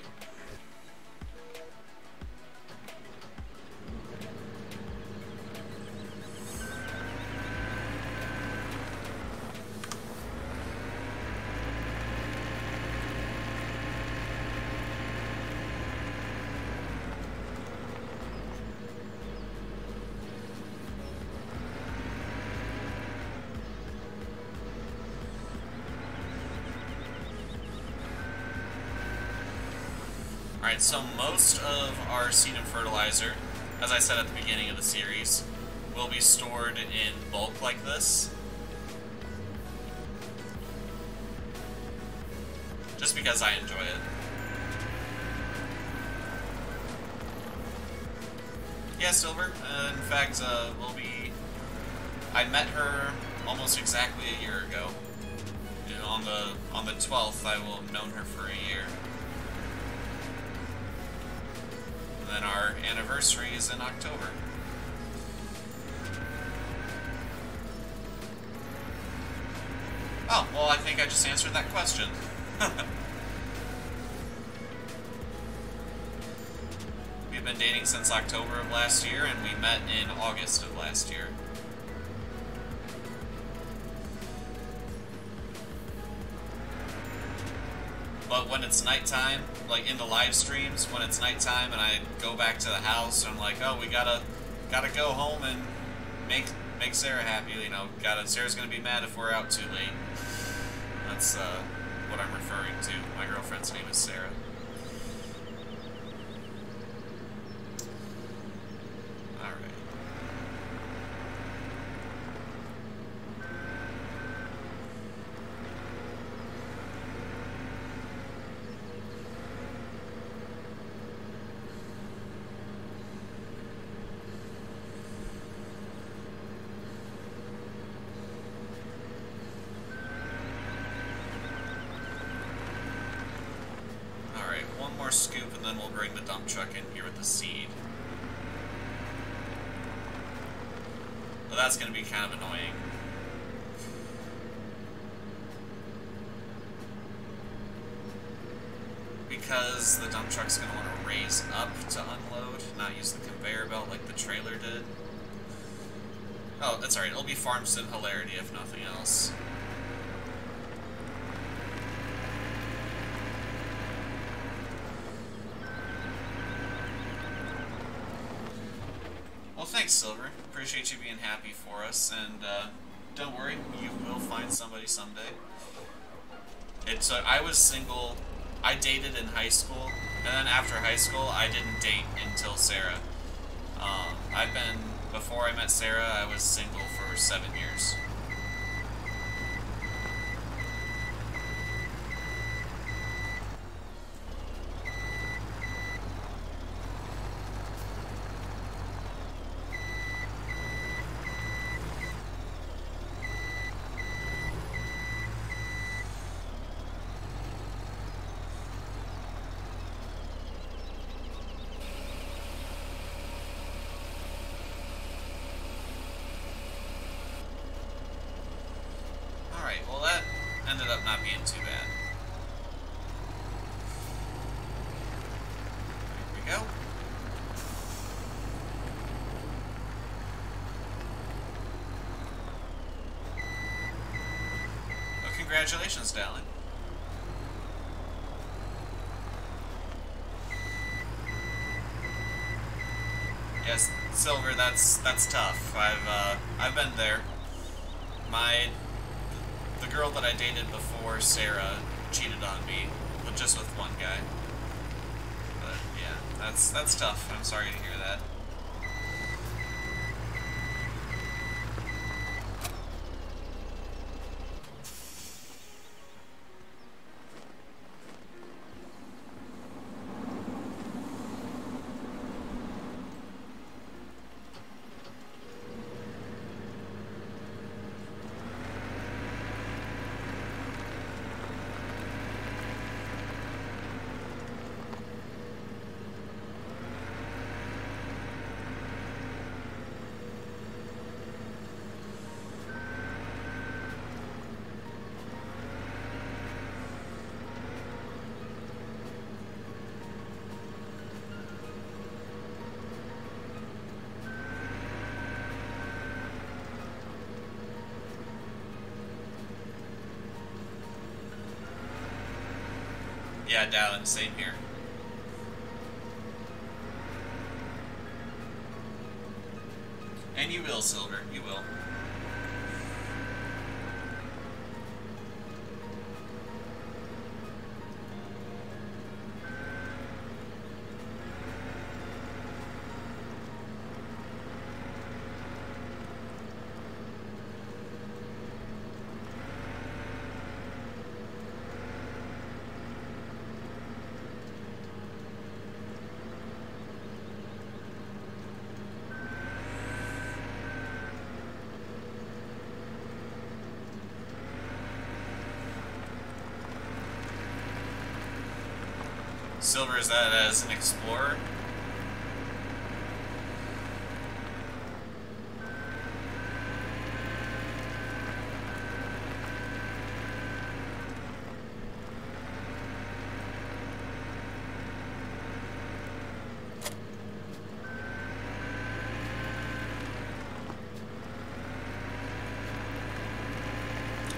Alright, so most of our seed and fertilizer, as I said at the beginning of the series, will be stored in bulk like this. Just because I enjoy it. Yeah, Silver. In fact, I met her almost exactly a year ago. On the 12th, I will have known her for a year. And then our anniversary is in October. Oh, well, I think I just answered that question. We've been dating since October of last year, and we met in August of last year. But when it's nighttime, like in the live streams, when it's nighttime and I go back to the house, I'm like, oh, we gotta go home and make Sarah happy. You know, Sarah's gonna be mad if we're out too late. That's what I'm referring to. My girlfriend's name is Sarah. Scoop, and then we'll bring the dump truck in here with the seed. Well, that's going to be kind of annoying. Because the dump truck's going to want to raise up to unload, not use the conveyor belt like the trailer did. Oh, that's alright. It'll be farm sim hilarity if nothing else. Well, thanks, Silver. Appreciate you being happy for us, and don't worry, you will find somebody someday. I was single. I dated in high school, and then after high school, I didn't date until Sarah. Before I met Sarah, I was single for 7 years. Well, that ended up not being too bad. Here we go. Well, congratulations, darling. Yes, Silver, that's tough. I've been there. The girl that I dated before Sarah cheated on me, but just with one guy. But yeah, that's tough. I'm sorry to hear that. Yeah, Dallin, same here. And you will, Silver, you will. Silver, is that as an explorer?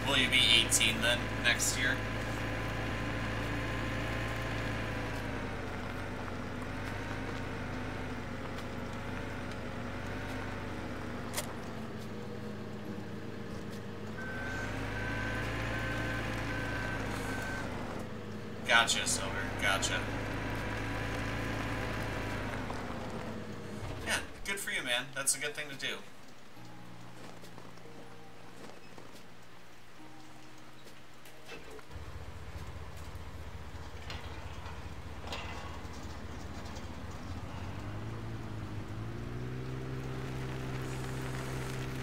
Will you be 18 then, next year? Gotcha, Silver. Gotcha. Yeah, good for you, man. That's a good thing to do.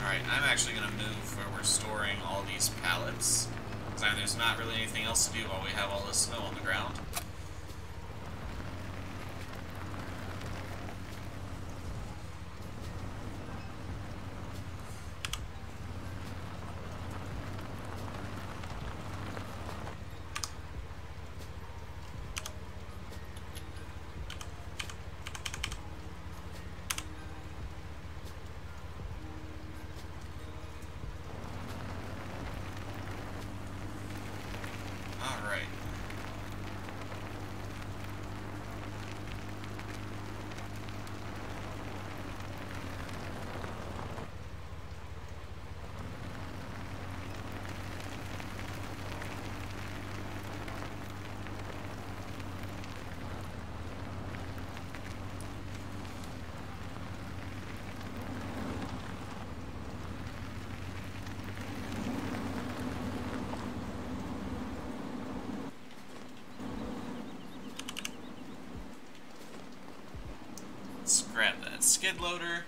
Alright, I'm actually going to move where we're storing all these pallets. Because there's not really anything else to do while we have all this snow on the ground. Let's grab that skid loader.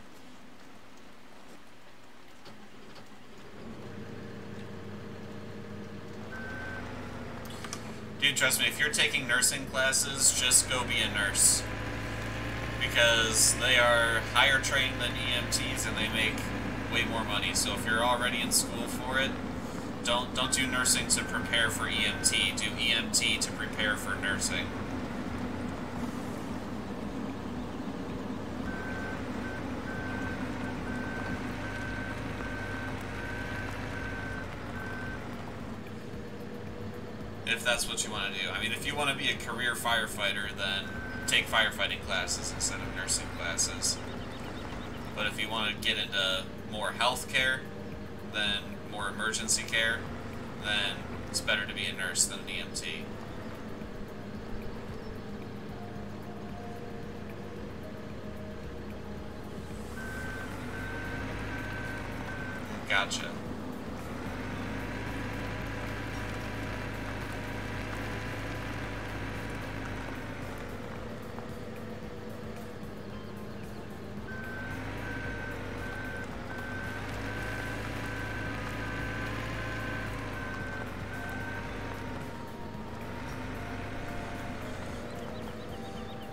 Dude, trust me, if you're taking nursing classes, just go be a nurse. Because they are higher trained than EMTs and they make way more money. So if you're already in school for it, don't do nursing to prepare for EMT. Do EMT to prepare for nursing. If that's what you want to do. I mean, if you want to be a career firefighter, then take firefighting classes instead of nursing classes. But if you want to get into more healthcare, then more emergency care, then it's better to be a nurse than an EMT. Gotcha.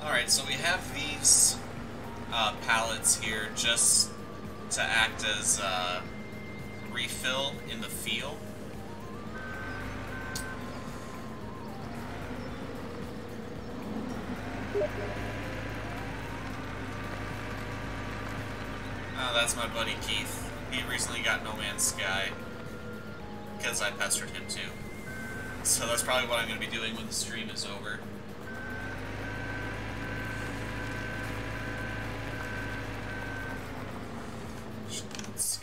Alright, so we have these pallets here just to act as refill in the field. Oh, that's my buddy Keith. He recently got No Man's Sky because I pestered him too. So that's probably what I'm going to be doing when the stream is over. Let's see.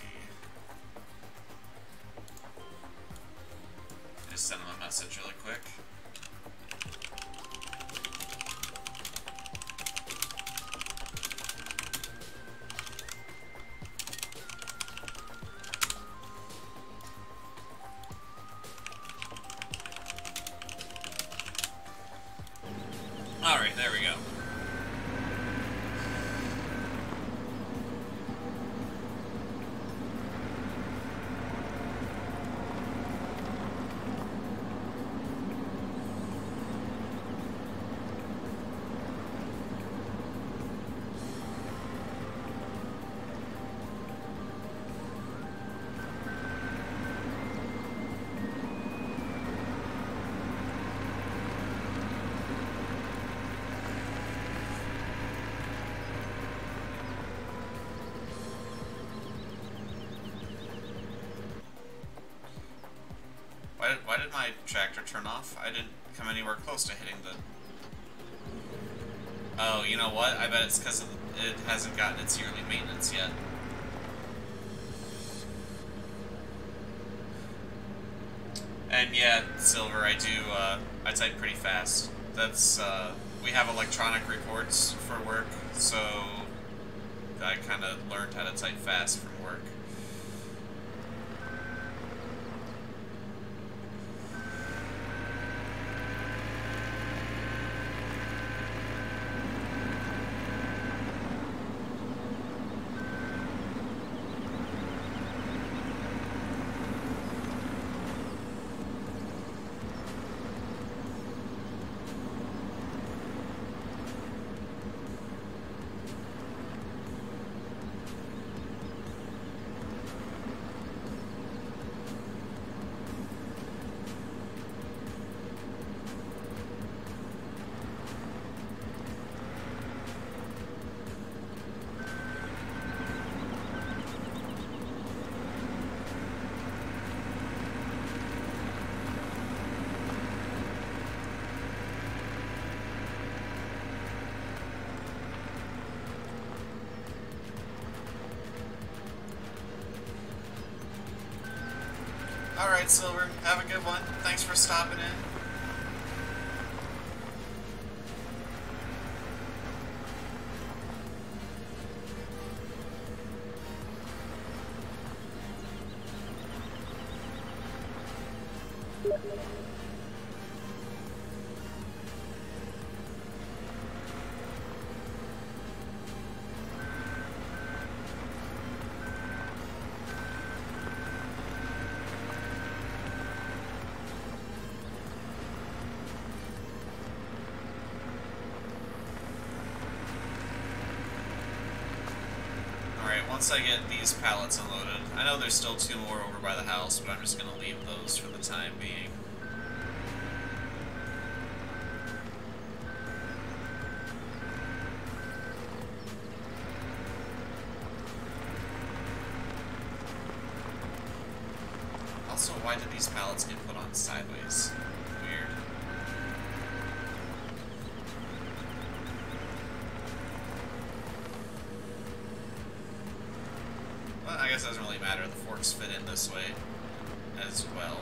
Just send him a message really quick. Alright, there we go. Why did my tractor turn off? I didn't come anywhere close to hitting the... Oh, you know what? I bet it's because it hasn't gotten its yearly maintenance yet. And yeah, Silver, I type pretty fast. That's, we have electronic reports for work, so I kind of learned how to type fast from work. Alright, Silver, have a good one. Thanks for stopping in. Once I get these pallets unloaded, I know there's still 2 more over by the house, but I'm just going to leave those for the time being. Also, why did these pallets get put on sideways? Weird. I guess it doesn't really matter, the forks fit in this way as well.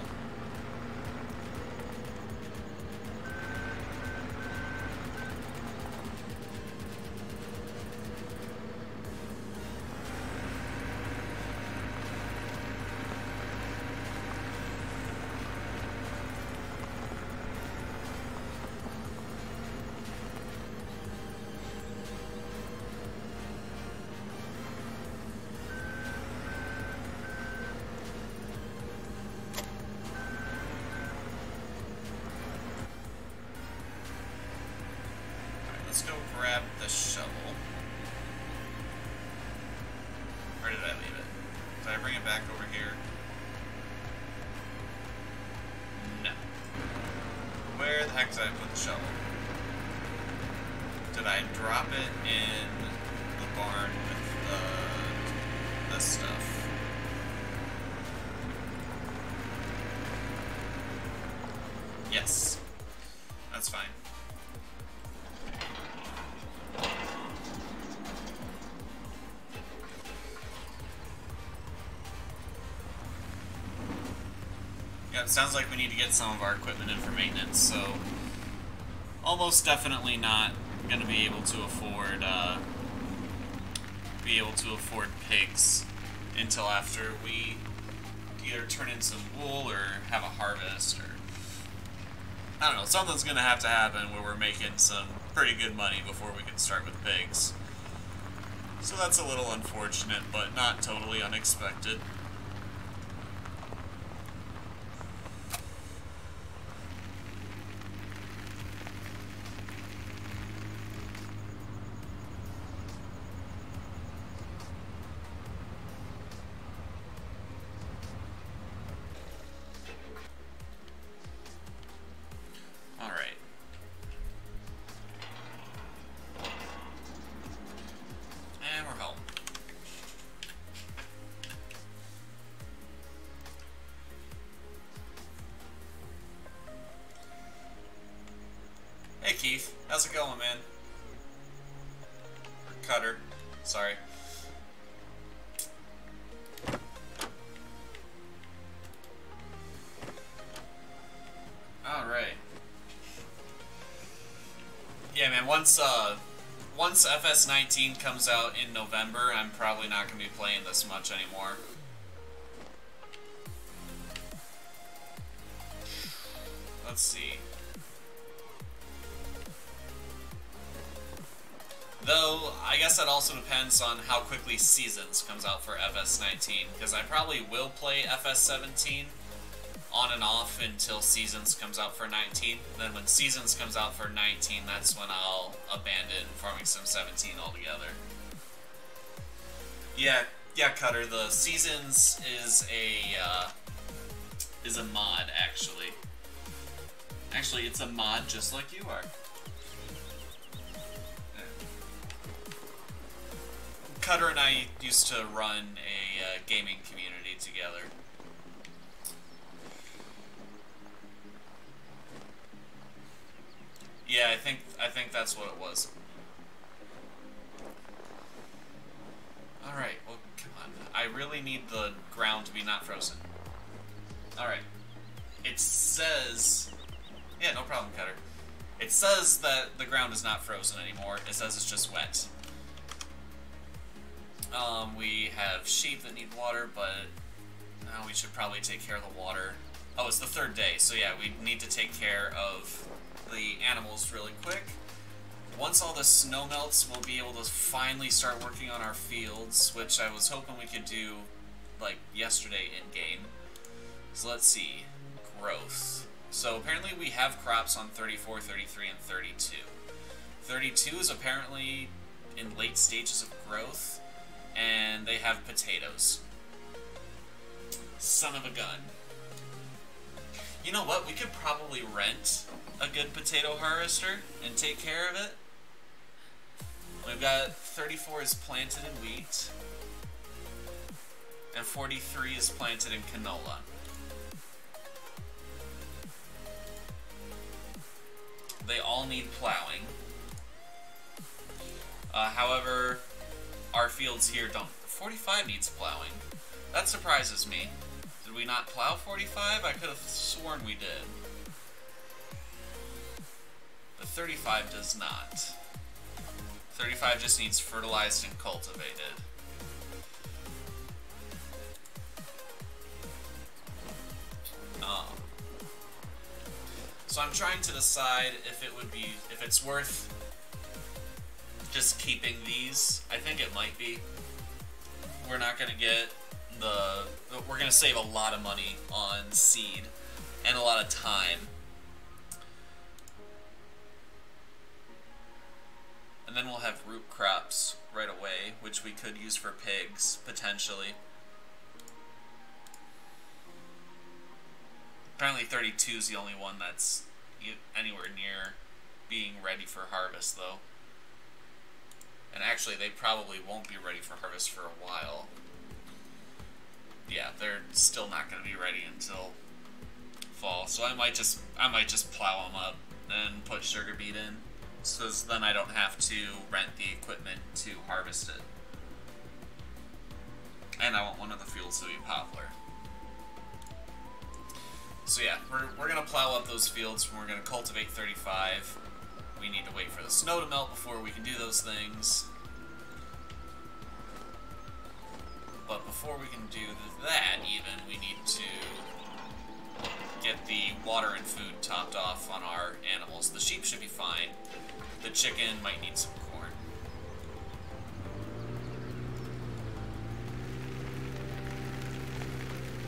Let's go grab the shovel. Where did I leave it? Did I bring it back over here? No. Where the heck did I put the shovel? Did I drop it in the barn with this stuff? Yeah, it sounds like we need to get some of our equipment in for maintenance, so almost definitely not going to be able to afford pigs until after we either turn in some wool or have a harvest, or I don't know, something's going to happen where we're making some pretty good money before we can start with pigs. So that's a little unfortunate, but not totally unexpected. Hey Keith, how's it going, man? Or Cutter, sorry. Alright. Yeah, man, once FS19 comes out in November, I'm probably not going to be playing this much anymore. Let's see. Though, I guess that also depends on how quickly Seasons comes out for FS19, because I probably will play FS17 on and off until Seasons comes out for 19. Then when Seasons comes out for 19, that's when I'll abandon Farming Sim 17 altogether. Yeah, Cutter, the Seasons is a mod, actually. Actually, it's a mod just like you are. Cutter and I used to run a gaming community together. Yeah, I think that's what it was. Alright, well, come on. I really need the ground to be not frozen. Alright. It says... Yeah, no problem, Cutter. It says that the ground is not frozen anymore. It says it's just wet. We have sheep that need water, but now we should probably take care of the water. Oh, it's the third day, so yeah, we need to take care of the animals really quick. Once all the snow melts, we'll be able to finally start working on our fields, which I was hoping we could do, like, yesterday in-game. So let's see. Growth. So apparently we have crops on 34, 33, and 32. 32 is apparently in late stages of growth, and they have potatoes. Son of a gun. You know what? We could probably rent a good potato harvester and take care of it. We've got 34 is planted in wheat, and 43 is planted in canola. They all need plowing. However, our fields here don't. 45 needs plowing. That surprises me. Did we not plow 45? I could have sworn we did. But 35 does not. 35 just needs fertilized and cultivated. So I'm trying to decide if it's worth just keeping these. I think it might be. We're not gonna get we're gonna save a lot of money on seed and a lot of time. And then we'll have root crops right away, which we could use for pigs, potentially. Apparently 32 is the only one that's anywhere near being ready for harvest, though. And actually, they probably won't be ready for harvest for a while. Yeah, they're still not going to be ready until fall. So I might just plow them up and put sugar beet in, so then I don't have to rent the equipment to harvest it. And I want one of the fields to be poplar. So yeah, we're going to plow up those fields, and we're going to cultivate 35. We need to wait for the snow to melt before we can do those things. But before we can do that, even, we need to get the water and food topped off on our animals. The sheep should be fine. The chicken might need some corn.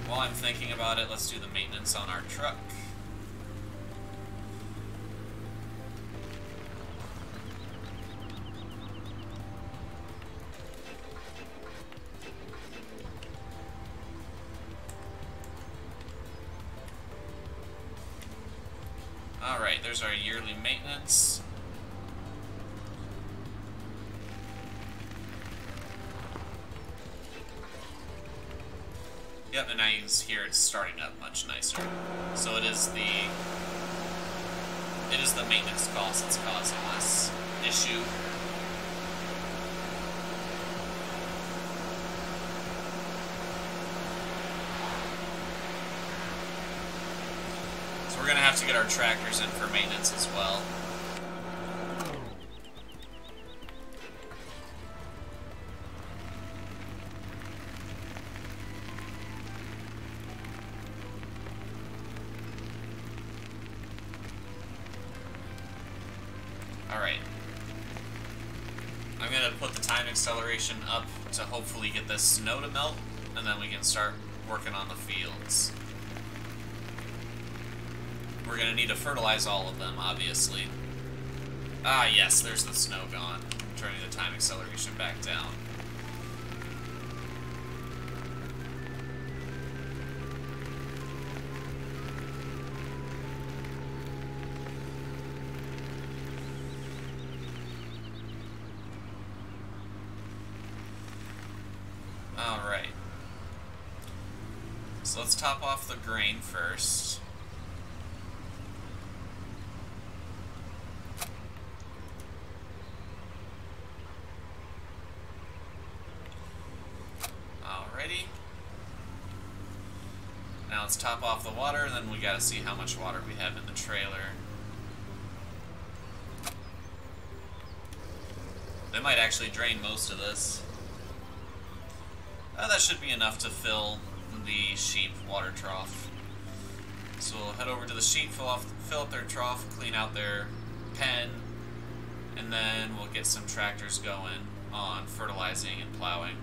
While I'm thinking about it, let's do the maintenance on our truck. Alright, there's our yearly maintenance. Yep, and now you can hear it's starting up much nicer. So it is the maintenance cost that's causing this issue. So we're gonna have to get our tractors in for maintenance as well. Alright. I'm gonna put the time acceleration up to hopefully get this snow to melt, and then we can start working on the fields. We're gonna need to fertilize all of them, obviously. Ah, yes, there's the snow gone. Turning the time acceleration back down. Alright. So let's top off the grain first. Alrighty. Now let's top off the water, and then we gotta see how much water we have in the trailer. They might actually drain most of this. That should be enough to fill the sheep water trough. So we'll head over to the sheep, fill up their trough, clean out their pen, and then we'll get some tractors going on fertilizing and plowing.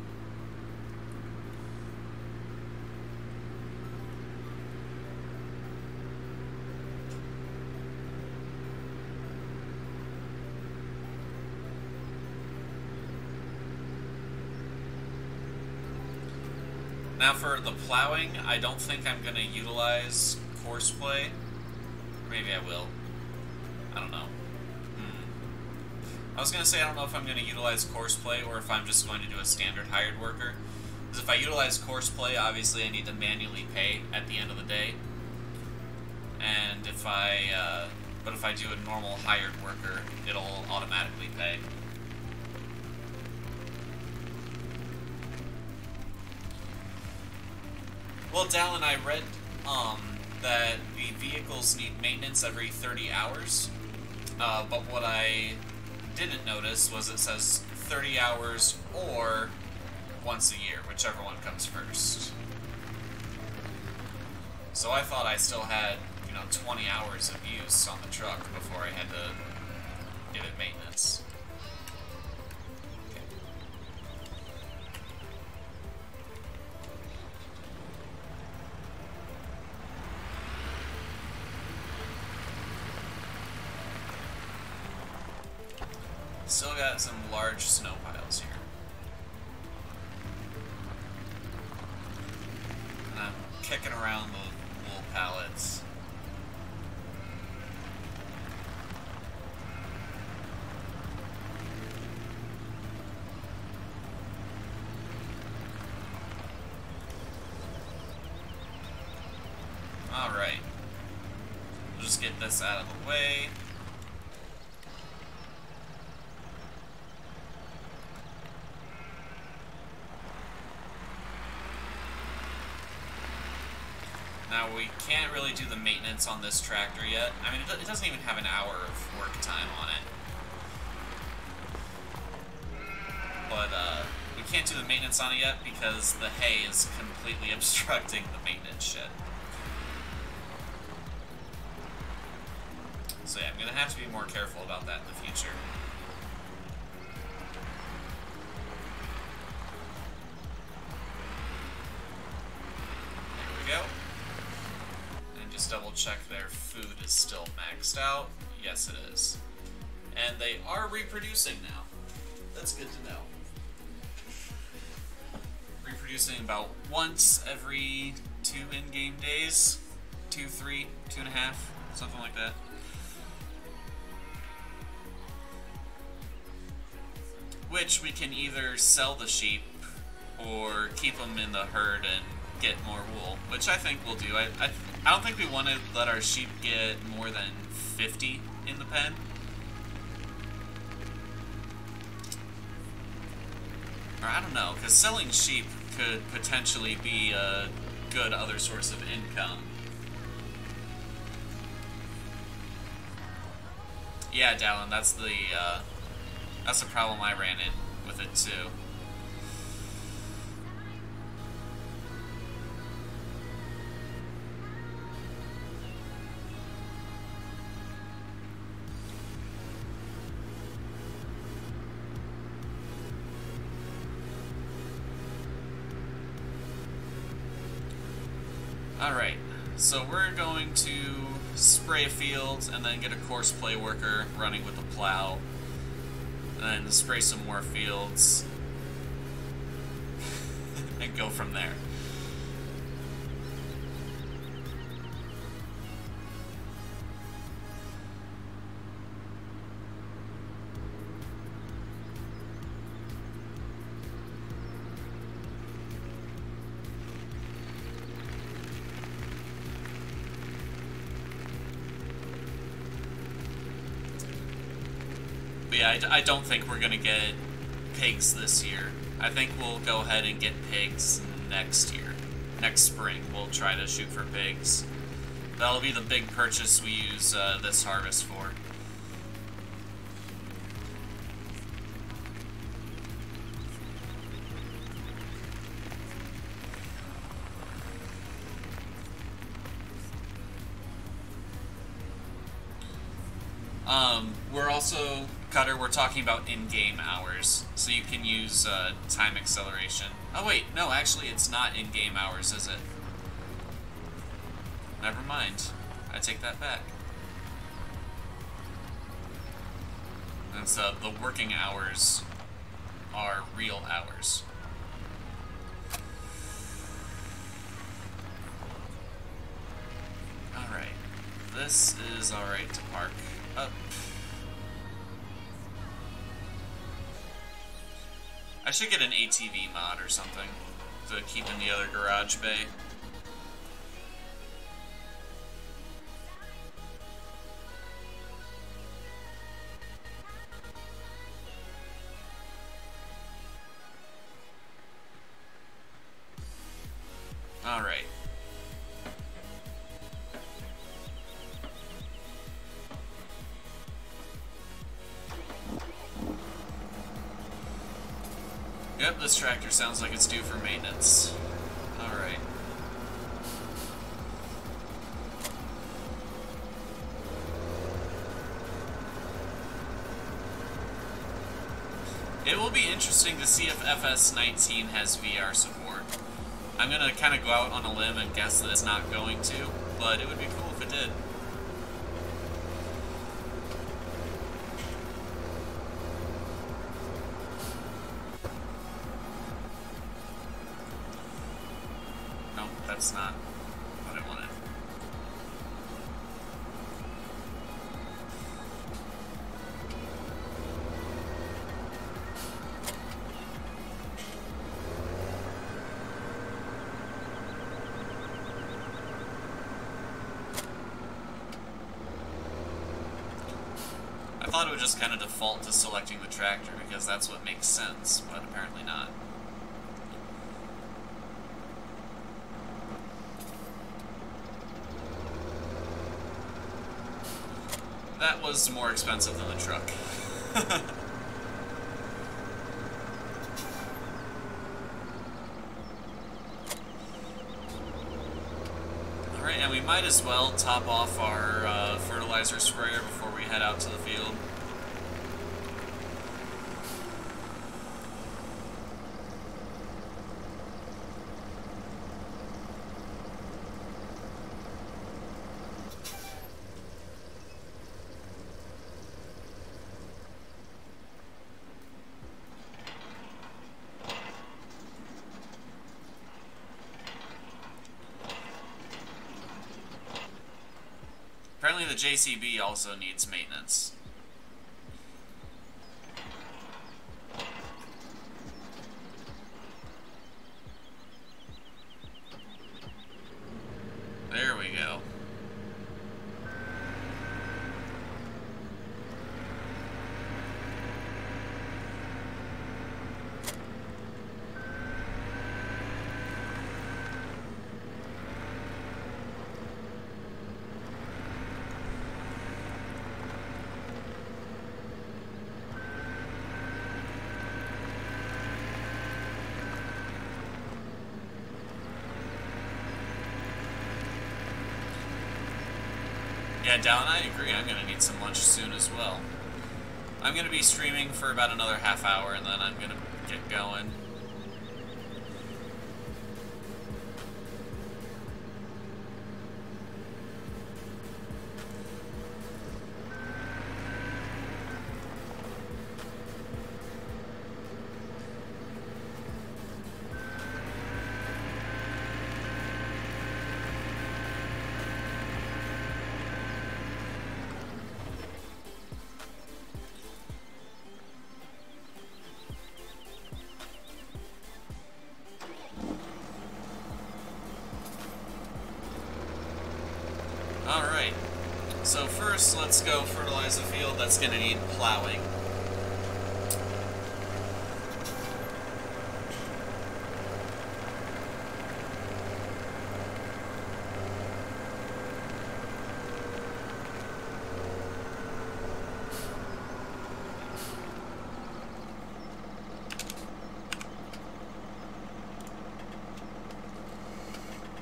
Now for the plowing, I don't think I'm going to utilize Courseplay. Maybe I will. I don't know. I was going to say I don't know if I'm going to utilize Courseplay or if I'm just going to do a standard hired worker. Because if I utilize Courseplay, obviously I need to manually pay at the end of the day. And if but if I do a normal hired worker, it'll automatically pay. Well, Dallin, I read that the vehicles need maintenance every 30 hours, but what I didn't notice was it says 30 hours or once a year, whichever one comes first. So I thought I still had, 20 hours of use on the truck before I had to give it maintenance. Still got some large snow piles here. And I'm kicking around the wool pallets. Alright. We'll just get this out of the way. Now, we can't really do the maintenance on this tractor yet. I mean, it doesn't even have an hour of work time on it. But, we can't do the maintenance on it yet because the hay is completely obstructing the maintenance shed. So yeah, I'm going to have to be more careful about that in the future. There we go. And just double check their food is still maxed out. Yes, it is. And they are reproducing now. That's good to know. Reproducing about once every 2 in-game days. 2, 3, 2.5, something like that. Which we can either sell the sheep or keep them in the herd and get more wool, which I think we'll do. I don't think we want to let our sheep get more than 50 in the pen. Or I don't know, because selling sheep could potentially be a good other source of income. Yeah, Dallin, that's the problem I ran in with it too. Alright, so we're going to spray a field and then get a course play worker running with a plow. And then spray some more fields. And go from there. But yeah, I don't think we're gonna get pigs this year. I think we'll go ahead and get pigs next year. Next spring, we'll try to shoot for pigs. That'll be the big purchase we use this harvest for. We're also, Cutter, we're talking about in-game hours, so you can use time acceleration. Oh wait, no, actually it's not in-game hours, is it? Never mind. I take that back. And so the working hours are real hours. Alright. This is alright to park up. I should get an ATV mod or something to keep in the other garage bay. Alright. Yep, this tractor sounds like it's due for maintenance. Alright. It will be interesting to see if FS19 has VR support. I'm gonna kind of go out on a limb and guess that it's not going to, but it would be cool if it did. That's not what I wanted. I thought it would just kind of default to selecting the tractor because that's what makes sense, but apparently not. That was more expensive than the truck. Alright, and we might as well top off our fertilizer sprayer before we head out to the field. Apparently the JCB also needs maintenance. There we go. Yeah, Dallin, I agree. I'm going to need some lunch soon as well. I'm going to be streaming for about another half hour, and then I'm going to get going. Alright, so first let's go fertilize the field. That's going to need plowing.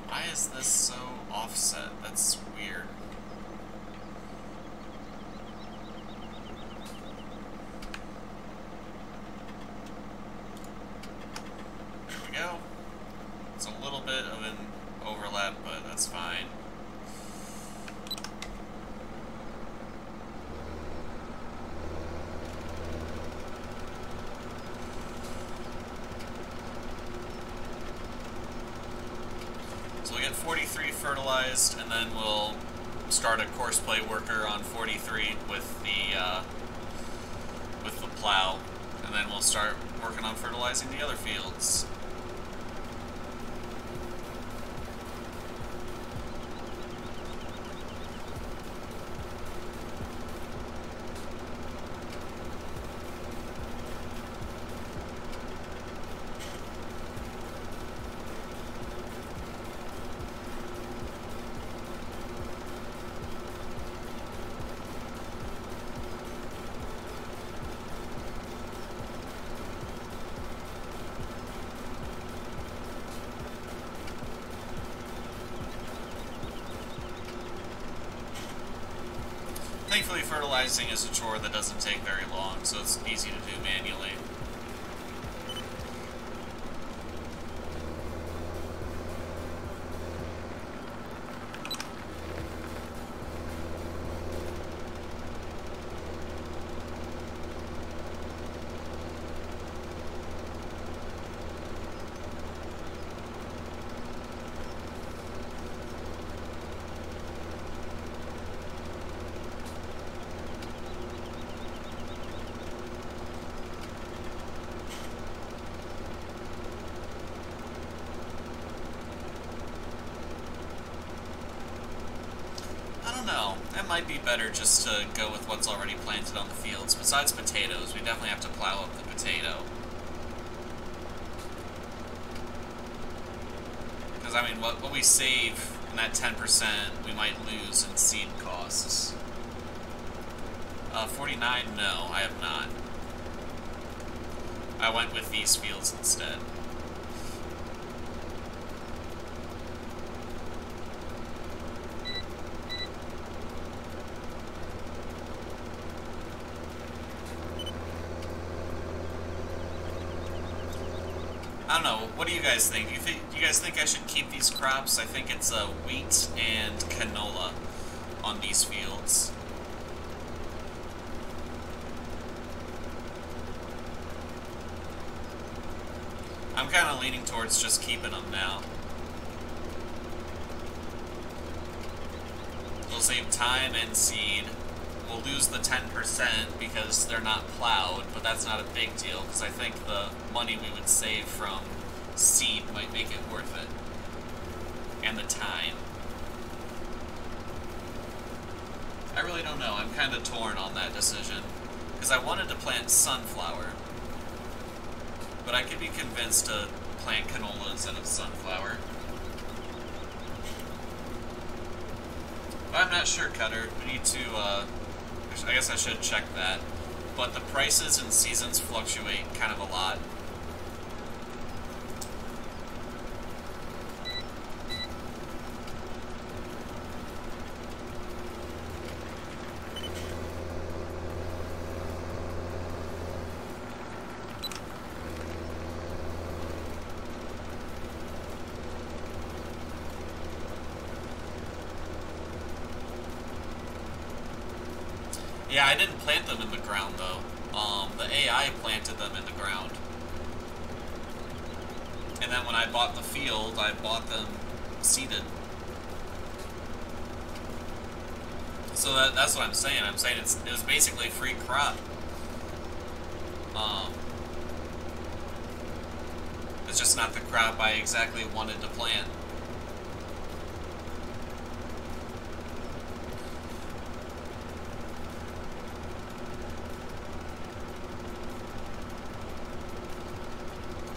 Why is this so offset? That's weird. There we go. It's a little bit of an overlap, but that's fine. So we'll get 43 fertilized, and then we'll start a course play worker on 43 with the plow, and then we'll start working on fertilizing the other fields. Thankfully, fertilizing is a chore that doesn't take very long, so it's easy to do manually. It might be better just to go with what's already planted on the fields. Besides potatoes, we definitely have to plow up the potato. Because, I mean, what we save in that 10%, we might lose in seed costs. 49, no, I have not. I went with these fields instead. I don't know, what do you guys think? Do you guys think I should keep these crops? I think it's wheat and canola on these fields. I'm kind of leaning towards just keeping them now. We'll save time and seed. We'll lose the 10% because they're not plowed, but that's not a big deal because I think the money we would save from seed might make it worth it. And the time. I really don't know. I'm kind of torn on that decision because I wanted to plant sunflower, but I could be convinced to plant canola instead of sunflower. But I'm not sure, Cutter. We need to, I guess I should check that. But the prices and seasons fluctuate kind of a lot. Yeah, I didn't plant them in the ground, though. The AI planted them in the ground. And then when I bought the field, I bought them seeded. So that's what I'm saying. I'm saying it was basically a free crop. It's just not the crop I exactly wanted to plant.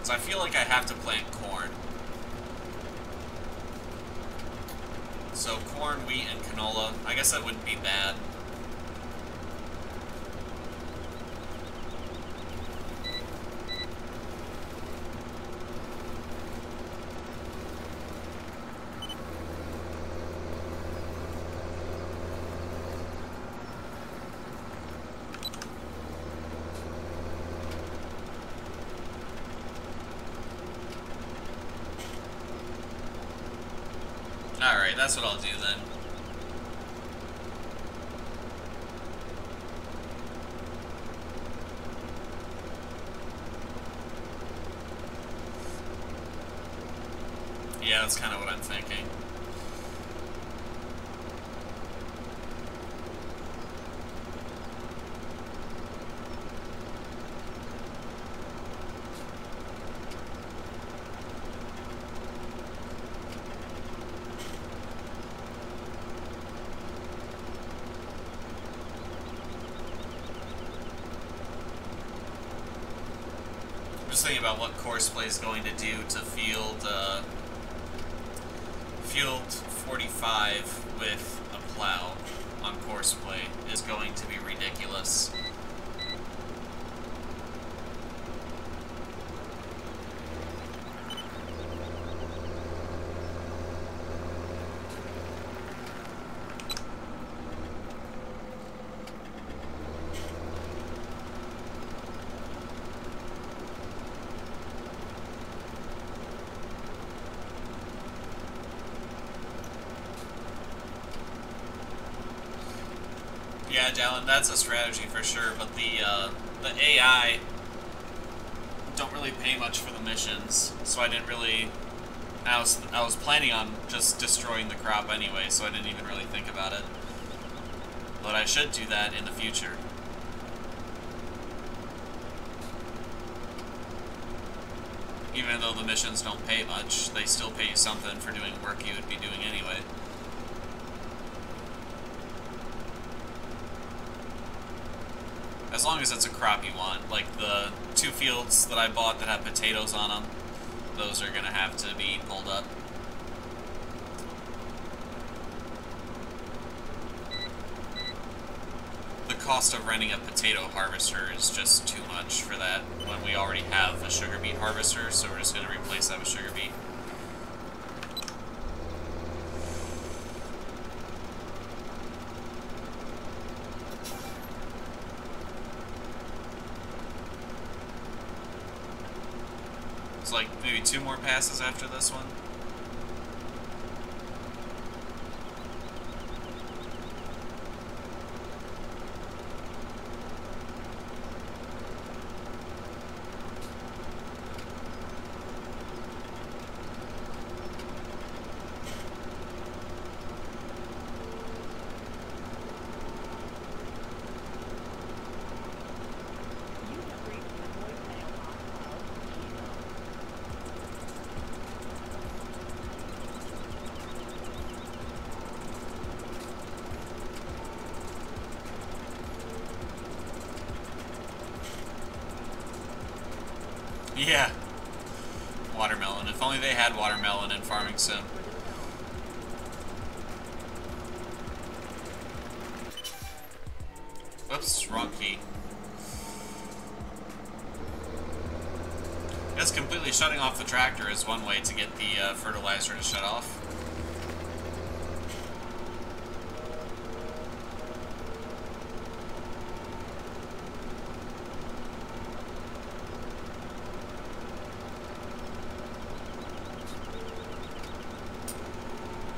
So I feel like I have to plant corn. So corn, wheat, and canola. I guess that wouldn't be bad. Alright, that's what I'll do then. Yeah, that's kind of what I'm thinking. Just thinking about what Courseplay is going to do to field 45 with a plow on Courseplay is going to be ridiculous. Yeah, Dallin, that's a strategy for sure, but the AI don't really pay much for the missions, so I didn't really... I was planning on just destroying the crop anyway, so I didn't even really think about it. But I should do that in the future. Even though the missions don't pay much, they still pay you something for doing work you would be doing anyway. As long as it's a crop you want. Like the 2 fields that I bought that have potatoes on them, those are going to have to be pulled up. The cost of renting a potato harvester is just too much for that when we already have a sugar beet harvester, so we're just going to replace that with sugar beet. It's like maybe 2 more passes after this one. Yeah. Watermelon. If only they had watermelon in Farming Sim. Whoops, wrong key. I guess completely shutting off the tractor is one way to get the fertilizer to shut off.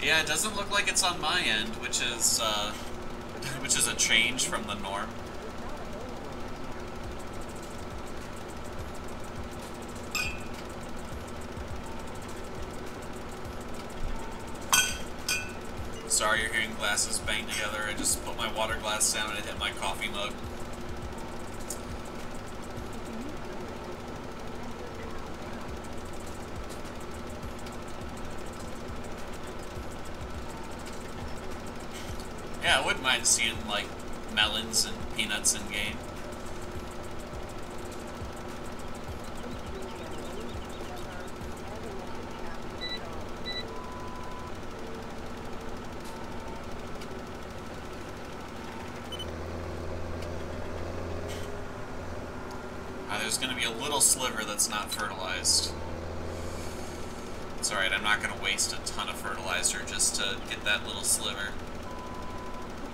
Yeah, it doesn't look like it's on my end, which is a change from the norm. Sorry you're hearing glasses bang together. I just put my water glass down and it hit my coffee mug. Yeah, I wouldn't mind seeing, like, melons and peanuts in game. There's going to be a little sliver that's not fertilized. It's alright, I'm not going to waste a ton of fertilizer just to get that little sliver.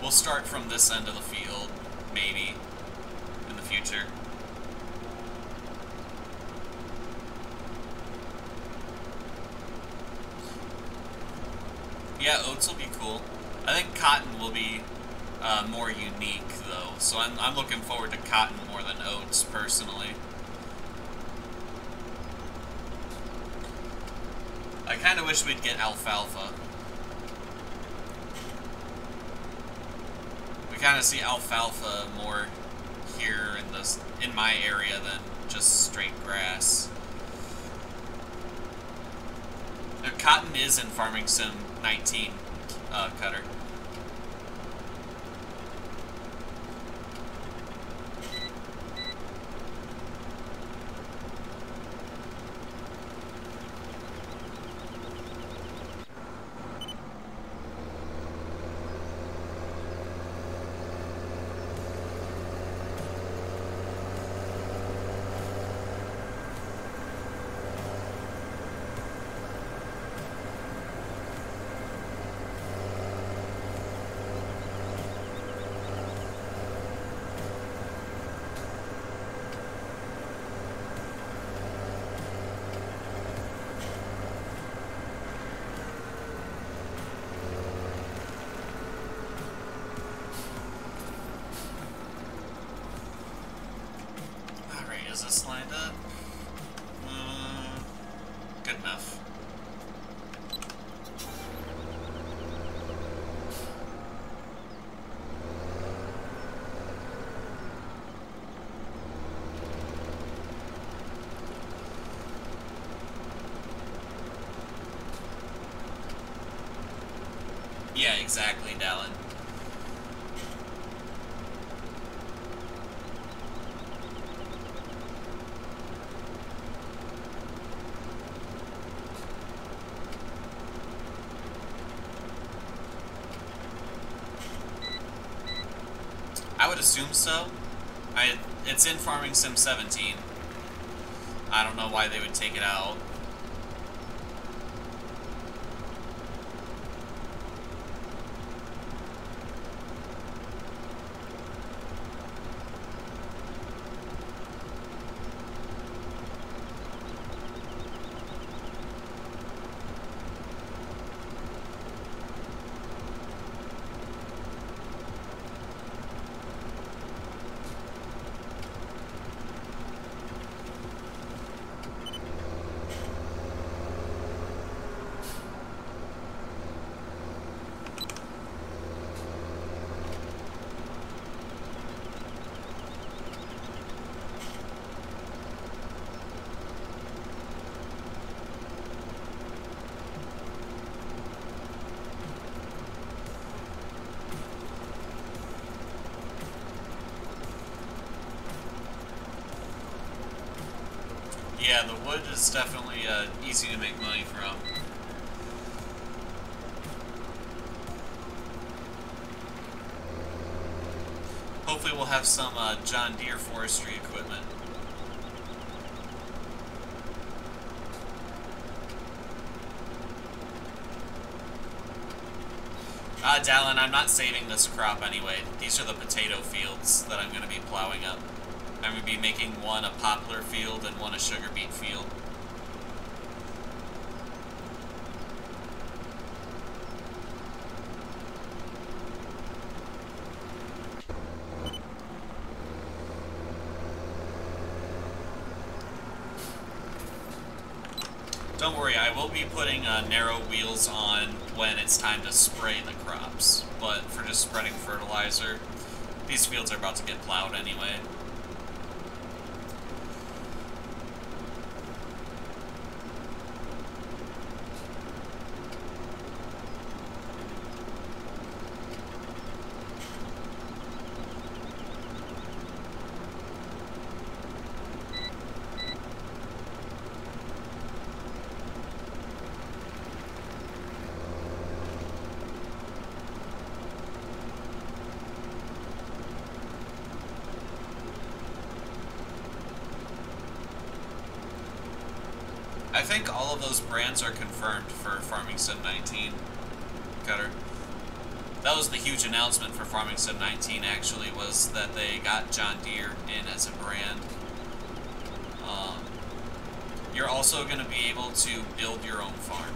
We'll start from this end of the field, maybe, in the future. Yeah, oats will be cool. I think cotton will be more unique, though, so I'm looking forward to cotton more than oats, personally. I kind of wish we'd get alfalfa. We kind of see alfalfa more here in my area than just straight grass. Now, cotton is in Farming Sim 19, Cutter. Is this lined up? Good enough. Yeah, exactly, Dallin. I would assume so. It's in Farming Sim 17. I don't know why they would take it out. Yeah, the wood is definitely easy to make money from. Hopefully we'll have some John Deere forestry equipment. Dallin, I'm not saving this crop anyway. These are the potato fields that I'm going to be plowing up. I'm going to be making one a poplar field and one a sugar beet field. Don't worry, I will be putting narrow wheels on when it's time to spray the crops, but for just spreading fertilizer, these fields are about to get plowed anyway. I think all of those brands are confirmed for Farming Sim 19, Cutter. That was the huge announcement for Farming Sim 19, actually, was that they got John Deere in as a brand. You're also going to be able to build your own farm.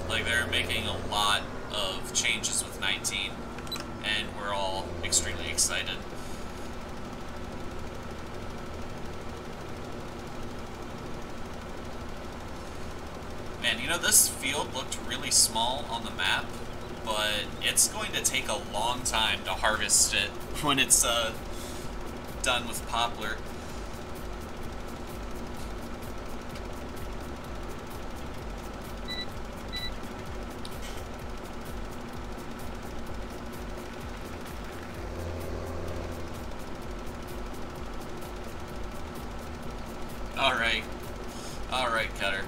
Like, they're making a lot of changes with 19, and we're all extremely excited. Man, you know, this field looked really small on the map, but it's going to take a long time to harvest it when it's done with poplar. Alright, Cutter.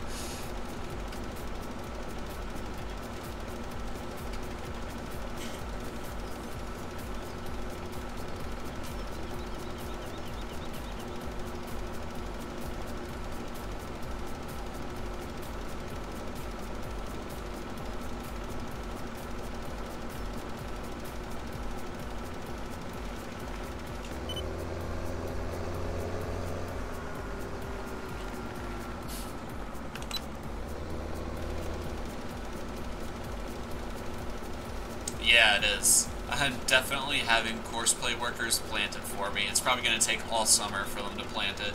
Yeah, it is. I'm definitely having course play workers plant it for me. It's probably going to take all summer for them to plant it.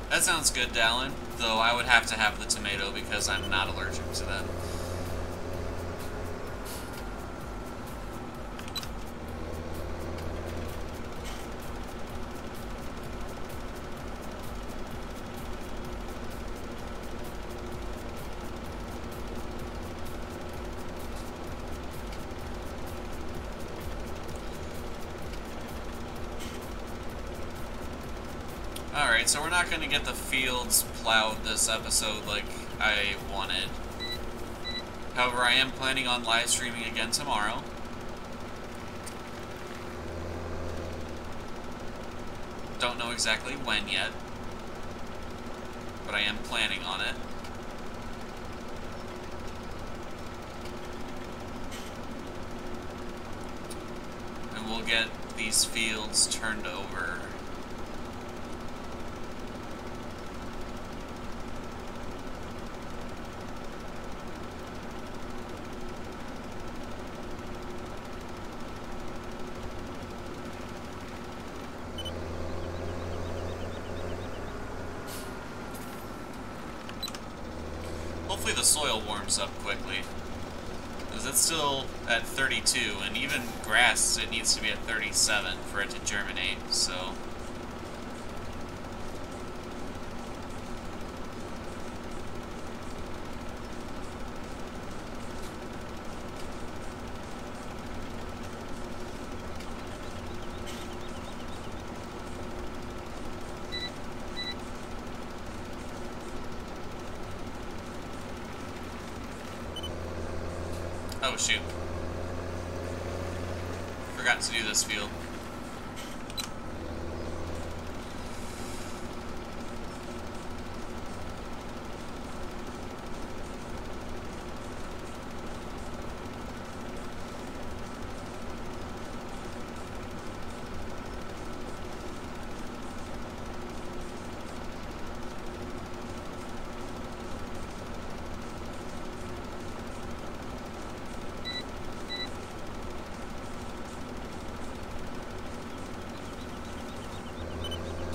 That sounds good, Dallin, though I would have to have the tomato because I'm not allergic to them. Alright, so we're not going to get the fields plowed this episode like I wanted. However, I am planning on live streaming again tomorrow. Don't know exactly when yet, but I am planning on it. And we'll get these fields turned over. Hopefully the soil warms up quickly, because it's still at 32, and even grass, it needs to be at 37 for it to germinate, so... Oh, shoot. Forgot to do this field.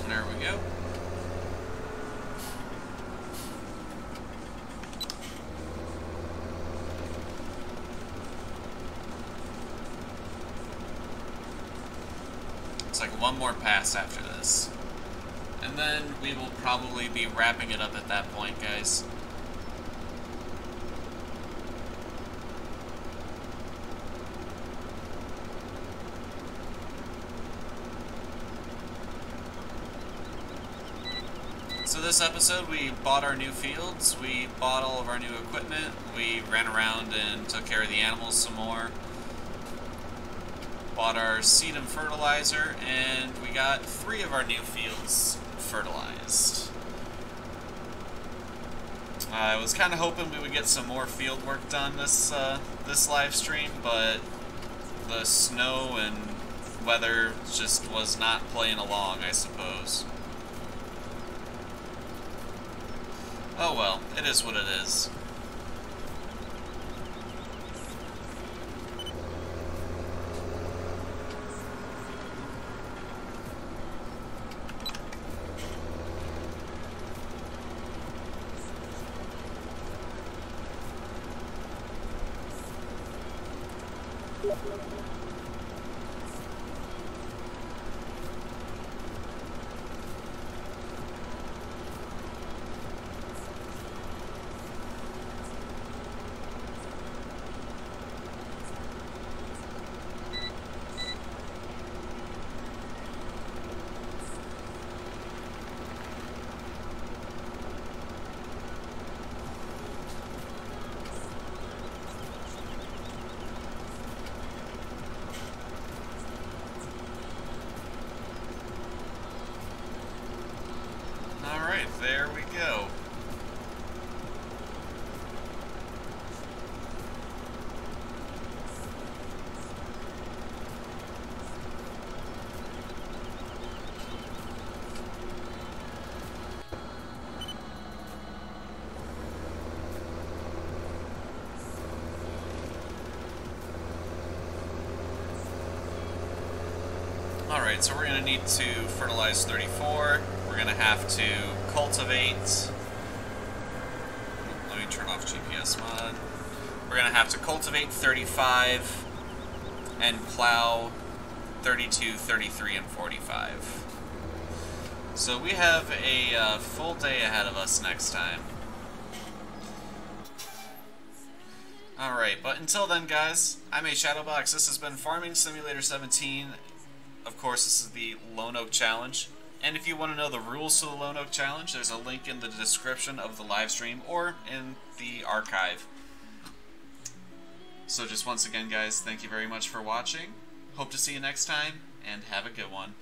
There we go. It's like one more pass after this. And then we will probably be wrapping it up at that point, guys. So this episode, we bought our new fields, we bought all of our new equipment, we ran around and took care of the animals some more, bought our seed and fertilizer, and we got 3 of our new fields fertilized. I was kind of hoping we would get some more field work done this live stream, but the snow and weather just was not playing along, I suppose. Oh well, it is what it is. Alright, there we go. Alright, so we're going to need to fertilize 34. We're we're going to have to cultivate... Let me turn off GPS mod. We're going to have to cultivate 35 and plow 32, 33, and 45. So we have a full day ahead of us next time. Alright, but until then, guys, I'm Shadowbox. This has been Farming Simulator 17. Of course, this is the Lone Oak Challenge. And if you want to know the rules to the Lone Oak Challenge, there's a link in the description of the live stream or in the archive. So just once again, guys, thank you very much for watching. Hope to see you next time, and have a good one.